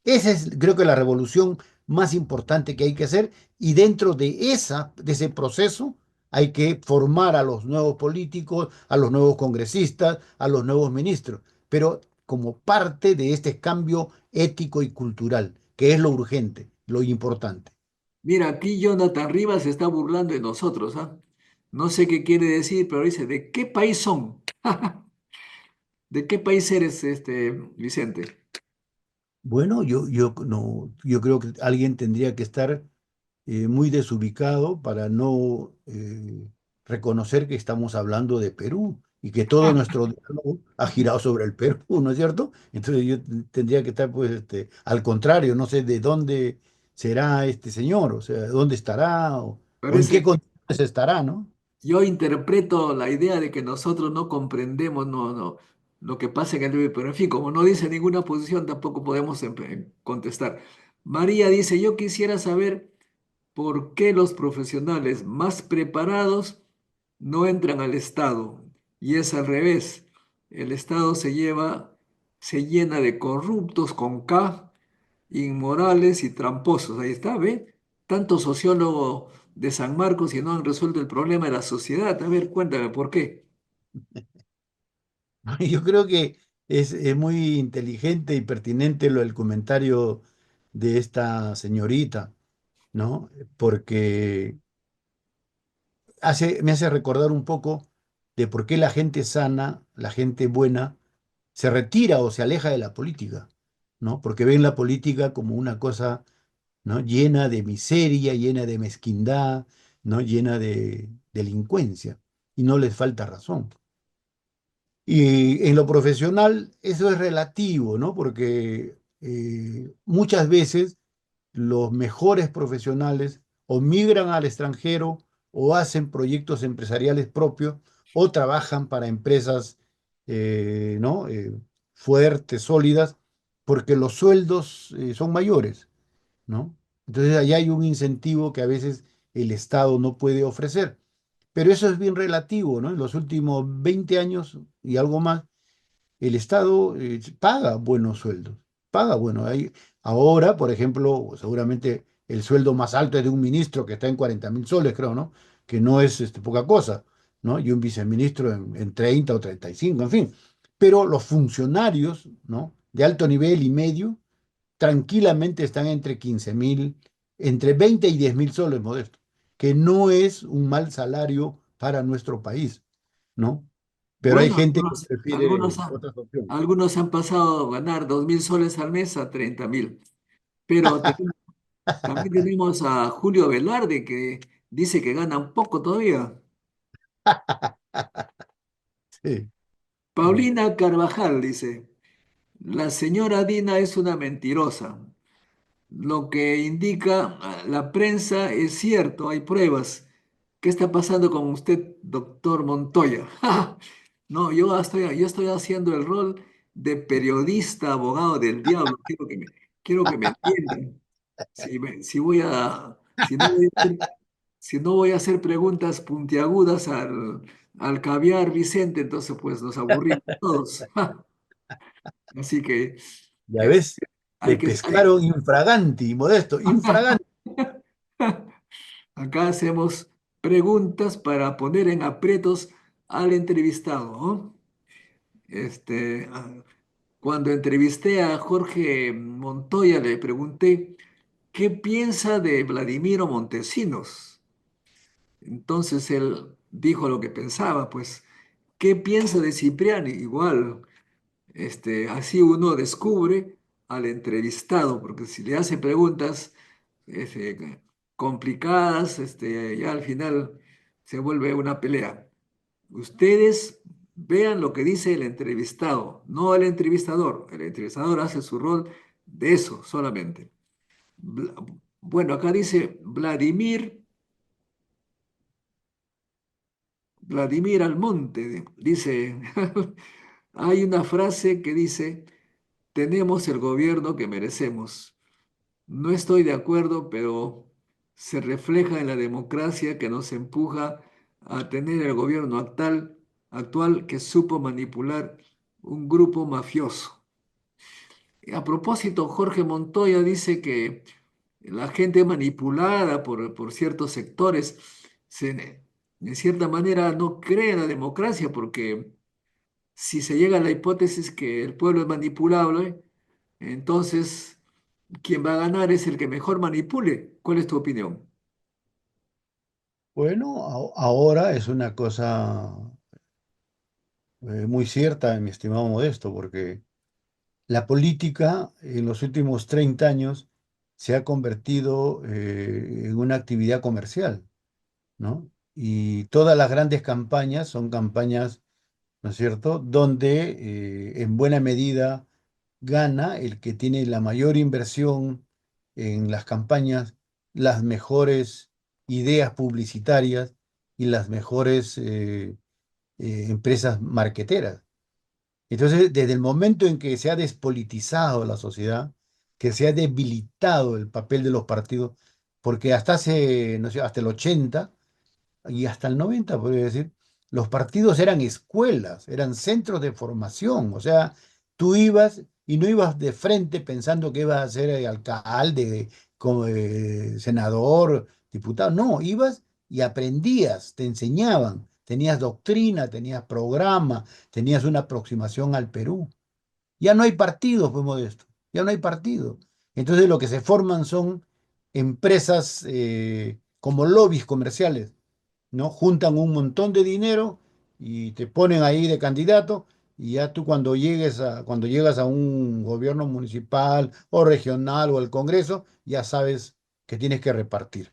Esa es, creo que, la revolución más importante que hay que hacer y dentro de ese proceso hay que formar a los nuevos políticos, a los nuevos congresistas, a los nuevos ministros, pero como parte de este cambio ético y cultural, que es lo urgente, lo importante. Mira, aquí Jonathan Rivas se está burlando de nosotros, ¿ah? No sé qué quiere decir, pero dice, ¿de qué país son? ¿De qué país eres, Vicente? Bueno, yo, no, yo creo que alguien tendría que estar muy desubicado para no reconocer que estamos hablando de Perú y que todo nuestro diálogo ha girado sobre el Perú, ¿no es cierto? Entonces yo tendría que estar, pues, al contrario, no sé de dónde será este señor, o sea, dónde estará o en Parece qué que condiciones estará, ¿no? yo interpreto la idea de que nosotros no comprendemos lo que pasa en el Perú, pero en fin, como no dice ninguna posición, tampoco podemos contestar. María dice, yo quisiera saber por qué los profesionales más preparados no entran al Estado. Y es al revés. El Estado se llena de corruptos con K, inmorales y tramposos. Ahí está, ¿ve? Tanto sociólogo de San Marcos y no han resuelto el problema de la sociedad. A ver, cuéntame por qué. Yo creo que es muy inteligente y pertinente el comentario de esta señorita, ¿no? Porque me hace recordar un poco de por qué la gente sana, la gente buena, se retira o se aleja de la política, ¿no? Porque ven la política como una cosa, ¿no? Llena de miseria, llena de mezquindad, ¿no? Llena de delincuencia, y no les falta razón. Y en lo profesional eso es relativo, ¿no? Porque muchas veces los mejores profesionales o migran al extranjero o hacen proyectos empresariales propios o trabajan para empresas, ¿no? Fuertes, sólidas, porque los sueldos son mayores, ¿no? Entonces allá hay un incentivo que a veces el Estado no puede ofrecer. Pero eso es bien relativo, ¿no? En los últimos 20 años y algo más, el Estado paga buenos sueldos, paga bueno. Ahora, por ejemplo, seguramente el sueldo más alto es de un ministro que está en 40.000 soles, creo, ¿no? Que no es poca cosa, ¿no? Y un viceministro en 30 o 35, en fin. Pero los funcionarios, ¿no? De alto nivel y medio, tranquilamente están entre 15.000, entre 20 y 10.000 soles, Modesto, que no es un mal salario para nuestro país, ¿no? pero hay Bueno, gente que prefiere algunos, otras opciones. algunos han pasado a ganar 2.000 soles al mes a 30.000. Pero también tenemos a Julio Velarde que dice que gana un poco todavía. Sí. Paulina Carvajal dice, la señora Dina es una mentirosa. Lo que indica la prensa es cierto, hay pruebas. ¿Qué está pasando con usted, doctor Montoya? No, yo estoy haciendo el rol de periodista, abogado del diablo. Quiero que me entiendan. Si no voy a hacer preguntas puntiagudas al caviar Vicente, entonces pues nos aburrimos todos. Así que Ya es- ves, hay te que, hay- pescaron infraganti, Modesto, infraganti. acá hacemos preguntas para poner en aprietos al entrevistado, ¿no? Cuando entrevisté a Jorge Montoya, le pregunté qué piensa de Vladimiro Montesinos. Entonces él dijo lo que pensaba, pues, ¿qué piensa de Cipriani? Igual, así uno descubre al entrevistado, porque si le hace preguntas complicadas, ya al final se vuelve una pelea. Ustedes vean lo que dice el entrevistado, no el entrevistador. El entrevistador hace su rol de eso solamente. Bla- Bueno, acá dice Vladimir Almonte, dice, hay una frase que dice, tenemos el gobierno que merecemos. No estoy de acuerdo, pero se refleja en la democracia que nos empuja a tener el gobierno actual que supo manipular un grupo mafioso. A propósito, Jorge Montoya dice que la gente manipulada por ciertos sectores, de cierta manera no cree en la democracia porque si se llega a la hipótesis que el pueblo es manipulable, entonces quien va a ganar es el que mejor manipule. ¿Cuál es tu opinión? Bueno, ahora es una cosa muy cierta, mi estimado Modesto, porque la política en los últimos 30 años se ha convertido en una actividad comercial, ¿no? Y todas las grandes campañas son campañas, ¿no es cierto?, donde en buena medida gana el que tiene la mayor inversión en las campañas, las mejores ideas publicitarias y las mejores empresas marqueteras. Entonces, desde el momento en que se ha despolitizado la sociedad, que se ha debilitado el papel de los partidos, porque hasta hace, no sé, hasta el 80 y hasta el 90, podría decir, los partidos eran escuelas, eran centros de formación. O sea, tú ibas y no ibas de frente pensando que ibas a ser alcalde, como, senador, diputado. No, ibas y aprendías, te enseñaban, tenías doctrina, tenías programa, tenías una aproximación al Perú. Ya no hay partidos, pues Modesto, ya no hay partidos. Entonces lo que se forman son empresas como lobbies comerciales, ¿no? Juntan un montón de dinero y te ponen ahí de candidato y ya tú cuando llegas a un gobierno municipal o regional o al Congreso, ya sabes que tienes que repartir.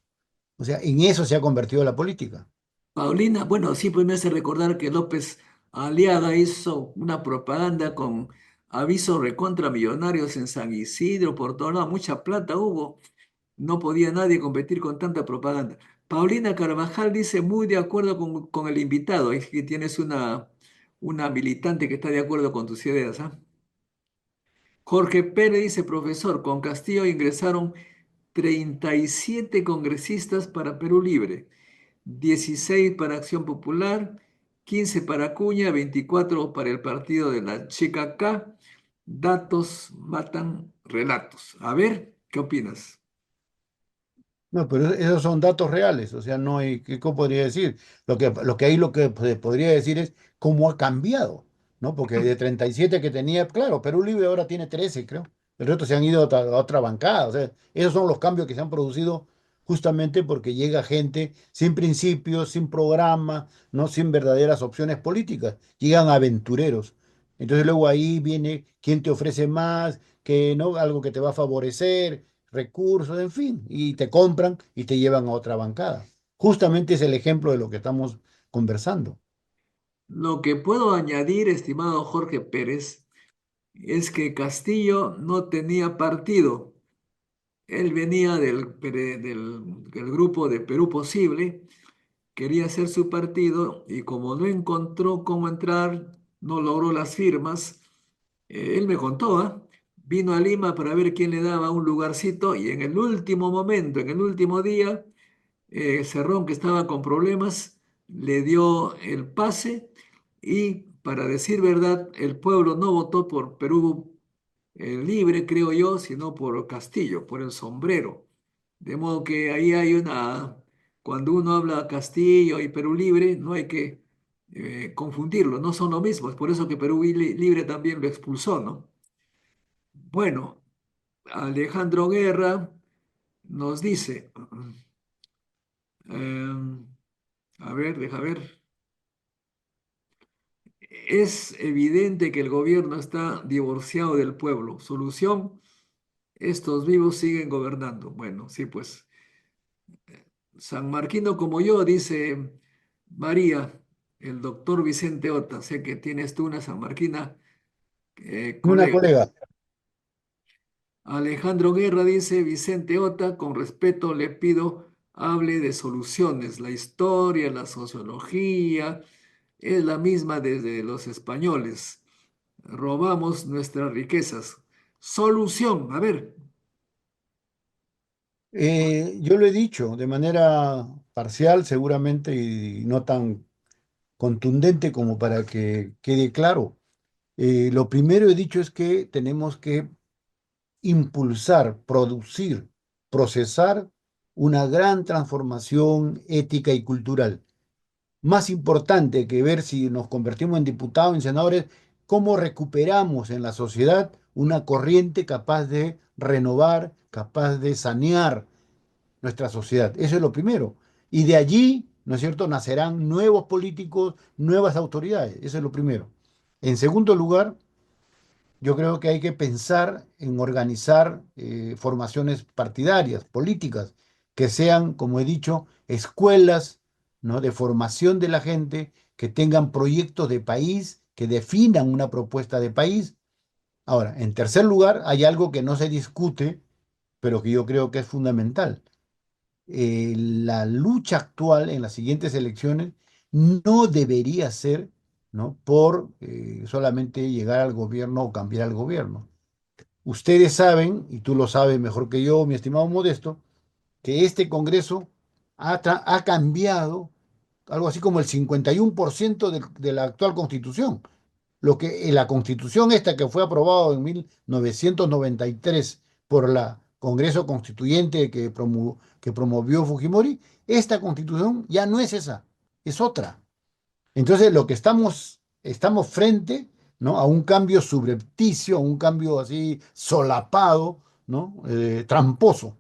O sea, en eso se ha convertido la política. Paulina, bueno, sí, pues me hace recordar que López Aliaga hizo una propaganda con avisos recontra millonarios en San Isidro, por todo lado, mucha plata hubo. No podía nadie competir con tanta propaganda. Paulina Carvajal dice muy de acuerdo con el invitado. Es que tienes una militante que está de acuerdo con tus ideas, ¿ah? Jorge Pérez dice, profesor, con Castillo ingresaron 37 congresistas para Perú Libre, 16 para Acción Popular, 15 para Acuña, 24 para el partido de la Chica K. Datos matan relatos. A ver, ¿qué opinas? No, pero esos son datos reales, o sea, no hay, ¿cómo podría decir? Lo que se podría decir es cómo ha cambiado, ¿no? Porque de 37 que tenía, claro, Perú Libre ahora tiene 13, creo. El resto se han ido a otra bancada, o sea, esos son los cambios que se han producido justamente porque llega gente sin principios, sin programa, ¿no? Sin verdaderas opciones políticas. Llegan aventureros. Entonces luego ahí viene quién te ofrece más, que no, algo que te va a favorecer, recursos, en fin, y te compran y te llevan a otra bancada. Justamente es el ejemplo de lo que estamos conversando. Lo que puedo añadir, estimado Jorge Pérez, es que Castillo no tenía partido. Él venía del grupo de Perú Posible, quería hacer su partido y como no encontró cómo entrar, no logró las firmas. Él me contó, ¿ah? Vino a Lima para ver quién le daba un lugarcito y en el último momento, en el último día, Cerrón, que estaba con problemas, le dio el pase y, para decir verdad, el pueblo no votó por Perú Libre, creo yo, sino por Castillo, por el sombrero. De modo que ahí hay cuando uno habla Castillo y Perú Libre, no hay que confundirlo, no son lo mismo. Es por eso que Perú Libre también lo expulsó, ¿no? Bueno, Alejandro Guerra nos dice, em, a ver, deja ver, es evidente que el gobierno está divorciado del pueblo. Solución, estos vivos siguen gobernando. Bueno, sí, pues. San Marquino como yo, dice María, el doctor Vicente Ota. Sé que tienes tú una San Marquina, Una colega. colega. Alejandro Guerra dice, Vicente Ota, con respeto le pido, hable de soluciones. La historia, la sociología, es la misma desde los españoles. Robamos nuestras riquezas. Solución, a ver. Yo lo he dicho de manera parcial, seguramente, y no tan contundente como para que quede claro. Lo primero he dicho es que tenemos que impulsar, producir, procesar una gran transformación ética y cultural. Más importante que ver si nos convertimos en diputados, en senadores, cómo recuperamos en la sociedad una corriente capaz de renovar, capaz de sanear nuestra sociedad. Eso es lo primero. Y de allí, ¿no es cierto?, nacerán nuevos políticos, nuevas autoridades. Eso es lo primero. En segundo lugar, yo creo que hay que pensar en organizar formaciones partidarias, políticas, que sean, como he dicho, escuelas, ¿no?, de formación de la gente, que tengan proyectos de país, que definan una propuesta de país. Ahora, en tercer lugar, hay algo que no se discute, pero que yo creo que es fundamental. La lucha actual en las siguientes elecciones no debería ser, ¿no?, por solamente llegar al gobierno o cambiar al gobierno. Ustedes saben, y tú lo sabes mejor que yo, mi estimado Modesto, que este Congreso ha cambiado algo así como el 51% de la actual Constitución. Lo que la Constitución esta que fue aprobada en 1993 por la Congreso Constituyente que promovió Fujimori, esta Constitución ya no es esa, es otra. Entonces, lo que estamos frente, ¿no?, a un cambio subrepticio, a un cambio así solapado, ¿no?, tramposo,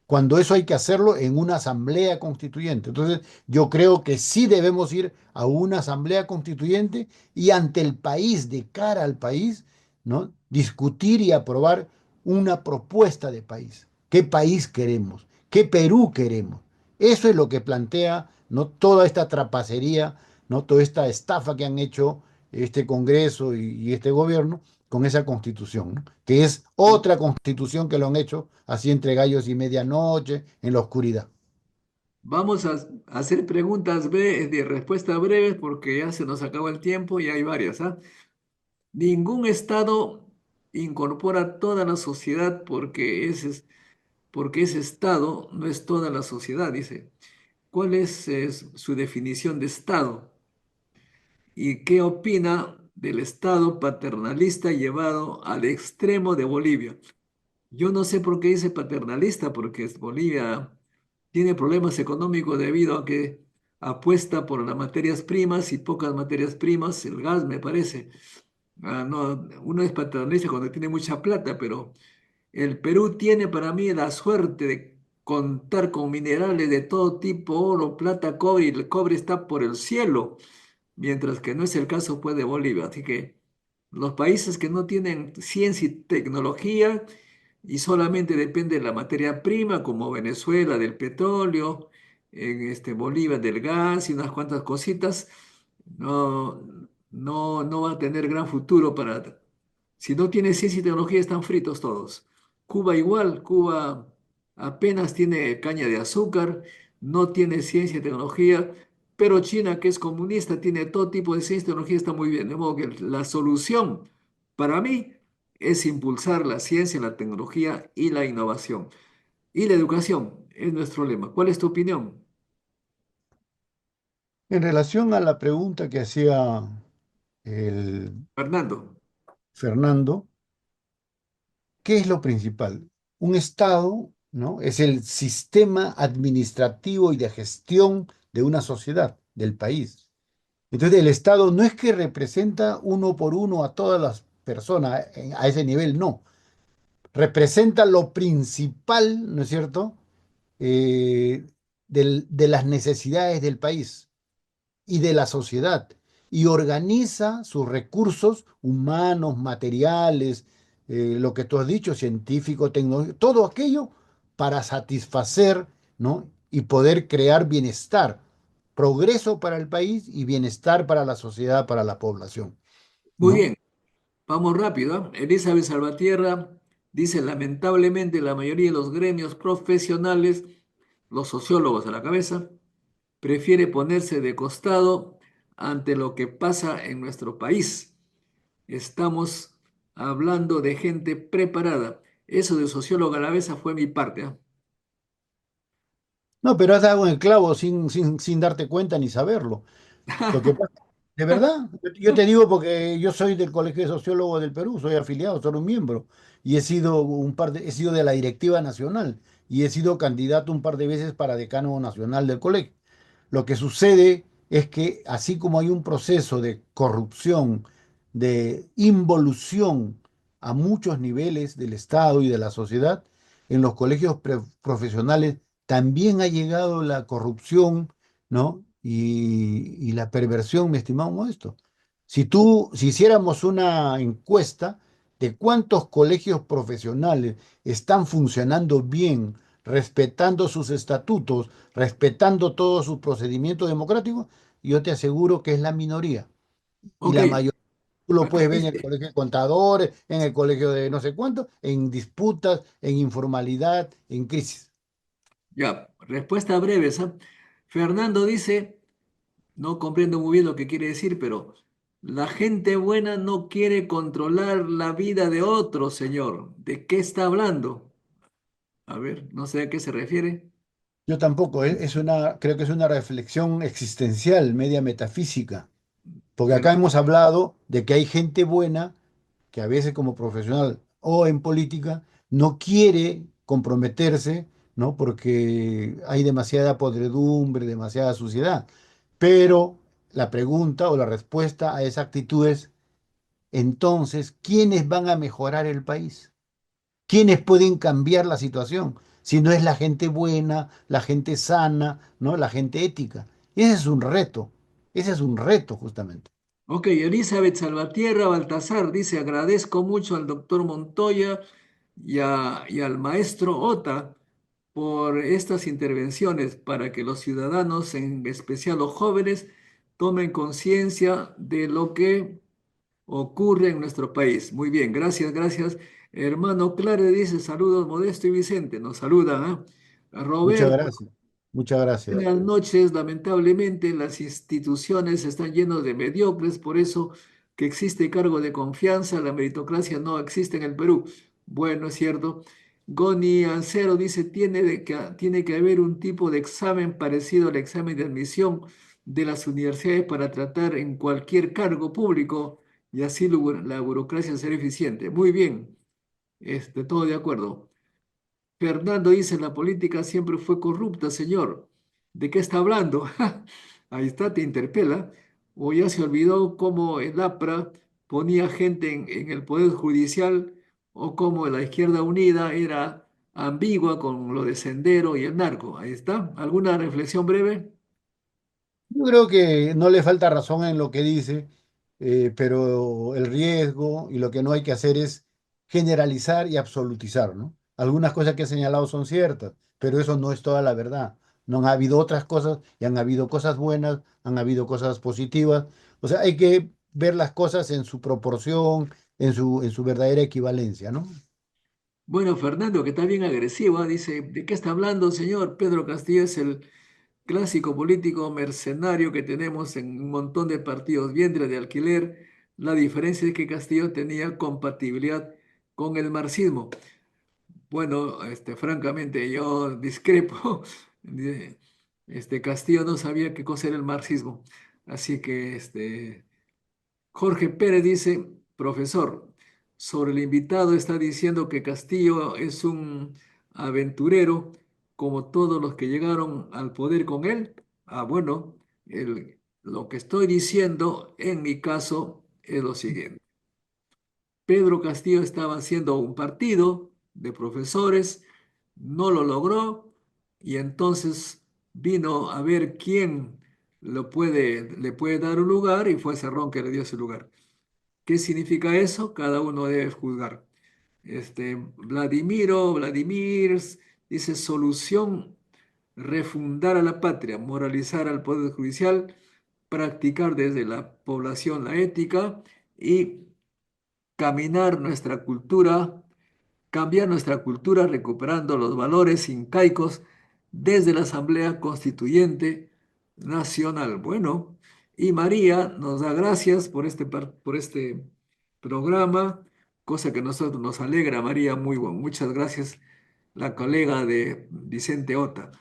cuando eso hay que hacerlo en una asamblea constituyente. Entonces, yo creo que sí debemos ir a una asamblea constituyente y ante el país, de cara al país, ¿no?, discutir y aprobar una propuesta de país. ¿Qué país queremos? ¿Qué Perú queremos? Eso es lo que plantea, ¿no?, toda esta trapacería, ¿no?, toda esta estafa que han hecho este Congreso y este gobierno con esa constitución, ¿no?, que es otra constitución que lo han hecho así entre gallos y medianoche, en la oscuridad. Vamos a hacer preguntas de respuesta breves porque ya se nos acaba el tiempo y hay varias, ¿ah? Ningún Estado incorpora toda la sociedad porque ese Estado no es toda la sociedad, dice. ¿Cuál es su definición de Estado? ¿Y qué opina del Estado paternalista llevado al extremo de Bolivia? Yo no sé por qué dice paternalista, porque Bolivia tiene problemas económicos debido a que apuesta por las materias primas y pocas materias primas, el gas me parece. No, uno es paternalista cuando tiene mucha plata, pero el Perú tiene para mí la suerte de contar con minerales de todo tipo, oro, plata, cobre, y el cobre está por el cielo, mientras que no es el caso pues de Bolivia. Así que los países que no tienen ciencia y tecnología y solamente depende de la materia prima, como Venezuela del petróleo, en Bolivia del gas y unas cuantas cositas, no, no va a tener gran futuro para... Si no tiene ciencia y tecnología, están fritos todos. Cuba igual, Cuba apenas tiene caña de azúcar, no tiene ciencia y tecnología, pero China, que es comunista, tiene todo tipo de ciencia y tecnología, está muy bien. De modo que la solución para mí es impulsar la ciencia, la tecnología y la innovación. Y la educación es nuestro lema. ¿Cuál es tu opinión, En relación a la pregunta que hacía el Fernando? Fernando, ¿qué es lo principal? Un Estado, ¿no? Es el sistema administrativo y de gestión de una sociedad, del país. Entonces, el Estado no es que representa uno por uno a todas las personas a ese nivel, no. Representa lo principal, ¿no es cierto? Eh, de las necesidades del país y de la sociedad y organiza sus recursos humanos, materiales, lo que tú has dicho, científico, tecnológico, todo aquello para satisfacer, ¿no? Y poder crear bienestar, progreso para el país y bienestar para la sociedad, para la población, Muy ¿no? bien, vamos rápido, ¿ah? Elizabeth Salvatierra dice, lamentablemente la mayoría de los gremios profesionales, los sociólogos a la cabeza, prefiere ponerse de costado ante lo que pasa en nuestro país. Estamos hablando de gente preparada. Eso de sociólogo a la cabeza fue mi parte, ¿ah? No, pero has dado en el clavo sin darte cuenta ni saberlo. Lo que pasa, de verdad, yo te digo porque yo soy del Colegio de Sociólogos del Perú, soy afiliado, soy un miembro, y he sido de la directiva nacional, y he sido candidato un par de veces para decano nacional del colegio. Lo que sucede es que así como hay un proceso de corrupción, de involución a muchos niveles del Estado y de la sociedad, en los colegios profesionales también ha llegado la corrupción, ¿no? Y la perversión, mi estimado Modesto. Si hiciéramos una encuesta de cuántos colegios profesionales están funcionando bien, respetando sus estatutos, respetando todos sus procedimientos democráticos, yo te aseguro que es la minoría. Y Ok, la mayoría, tú lo acá puedes ver en el dice, colegio de contadores, en el colegio de no sé cuánto, en disputas, en informalidad, en crisis. ya, respuesta breve, ¿ah? Fernando dice, no comprendo muy bien lo que quiere decir, pero la gente buena no quiere controlar la vida de otro, señor. ¿De qué está hablando? A ver, no sé a qué se refiere. Yo tampoco, creo que es una reflexión existencial, media metafísica, porque Pero, acá hemos hablado de que hay gente buena que a veces como profesional o en política no quiere comprometerse, ¿no? Porque hay demasiada podredumbre, demasiada suciedad. Pero la pregunta o la respuesta a esa actitud es, entonces, ¿quiénes van a mejorar el país? ¿Quiénes pueden cambiar la situación? Si no es la gente buena, la gente sana, ¿no? La gente ética. Ese es un reto justamente. ok, Elizabeth Salvatierra Baltasar dice, agradezco mucho al doctor Montoya y al maestro Ota por estas intervenciones para que los ciudadanos, en especial los jóvenes, tomen conciencia de lo que ocurre en nuestro país. Muy bien, gracias, gracias. Hermano Clare dice, saludos Modesto y Vicente, nos saludan, ¿ah? Muchas Roberto. gracias. Muchas gracias. Buenas noches, lamentablemente las instituciones están llenas de mediocres, por eso que existe cargo de confianza, la meritocracia no existe en el Perú. Bueno, es cierto. Goni Ancero dice, tiene que haber un tipo de examen parecido al examen de admisión de las universidades para tratar en cualquier cargo público y así la burocracia será eficiente. Muy bien, todo de acuerdo. Fernando dice, la política siempre fue corrupta, señor. ¿De qué está hablando? Ahí está, te interpela. O ya se olvidó cómo el APRA ponía gente en el Poder Judicial o cómo la Izquierda Unida era ambigua con lo de Sendero y el narco. Ahí está. ¿Alguna reflexión breve? Yo creo que no le falta razón en lo que dice, pero el riesgo y lo que no hay que hacer es generalizar y absolutizar, ¿no? Algunas cosas que he señalado son ciertas, pero eso no es toda la verdad. No han habido otras cosas y han habido cosas buenas, han habido cosas positivas. O sea, hay que ver las cosas en su proporción, en su verdadera equivalencia, ¿no? Bueno, Fernando, que está bien agresivo, ¿ah? Dice, ¿de qué está hablando, señor? Pedro Castillo es el clásico político mercenario que tenemos en un montón de partidos, vientre de alquiler. La diferencia es que Castillo tenía compatibilidad con el marxismo. Bueno, francamente, yo discrepo. De- Castillo no sabía qué cosa era el marxismo. Así que, Jorge Pérez dice, profesor, sobre el invitado está diciendo que Castillo es un aventurero como todos los que llegaron al poder con él. Ah, bueno, lo que estoy diciendo en mi caso es lo siguiente. Pedro Castillo estaba haciendo un partido de profesores, no lo logró y entonces vino a ver quién le puede dar un lugar y fue Cerrón que le dio ese lugar. ¿Qué significa eso? Cada uno debe juzgar. Vladimir dice solución, refundar a la patria, moralizar al Poder Judicial, practicar desde la población la ética y caminar nuestra cultura, cambiar nuestra cultura recuperando los valores incaicos desde la Asamblea Constituyente Nacional. Bueno, y María nos da gracias por este programa, cosa que a nosotros nos alegra, María, muy bueno. Muchas gracias, la colega de Vicente Ota.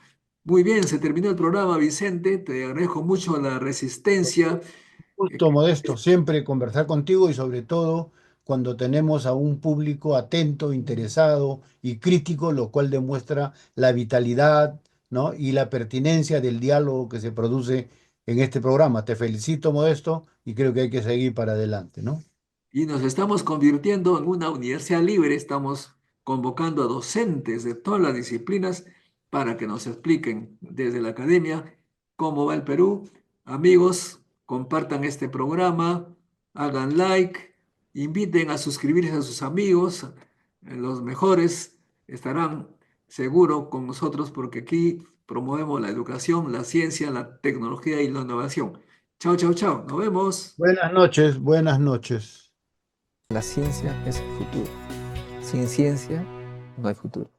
Muy bien, se terminó el programa, Vicente. Te agradezco mucho la resistencia. eh, Gusto, Modesto, siempre conversar contigo y sobre todo cuando tenemos a un público atento, interesado y crítico, lo cual demuestra la vitalidad, ¿no? Y la pertinencia del diálogo que se produce en este programa. Te felicito, Modesto, y creo que hay que seguir para adelante, ¿no? Y nos estamos convirtiendo en una universidad libre, estamos convocando a docentes de todas las disciplinas para que nos expliquen desde la academia cómo va el Perú. Amigos, compartan este programa, hagan like, inviten a suscribirse a sus amigos, los mejores estarán seguro con nosotros porque aquí promovemos la educación, la ciencia, la tecnología y la innovación. Chao, chao, chao. Nos vemos. Buenas noches, buenas noches. La ciencia es el futuro. Sin ciencia no hay futuro.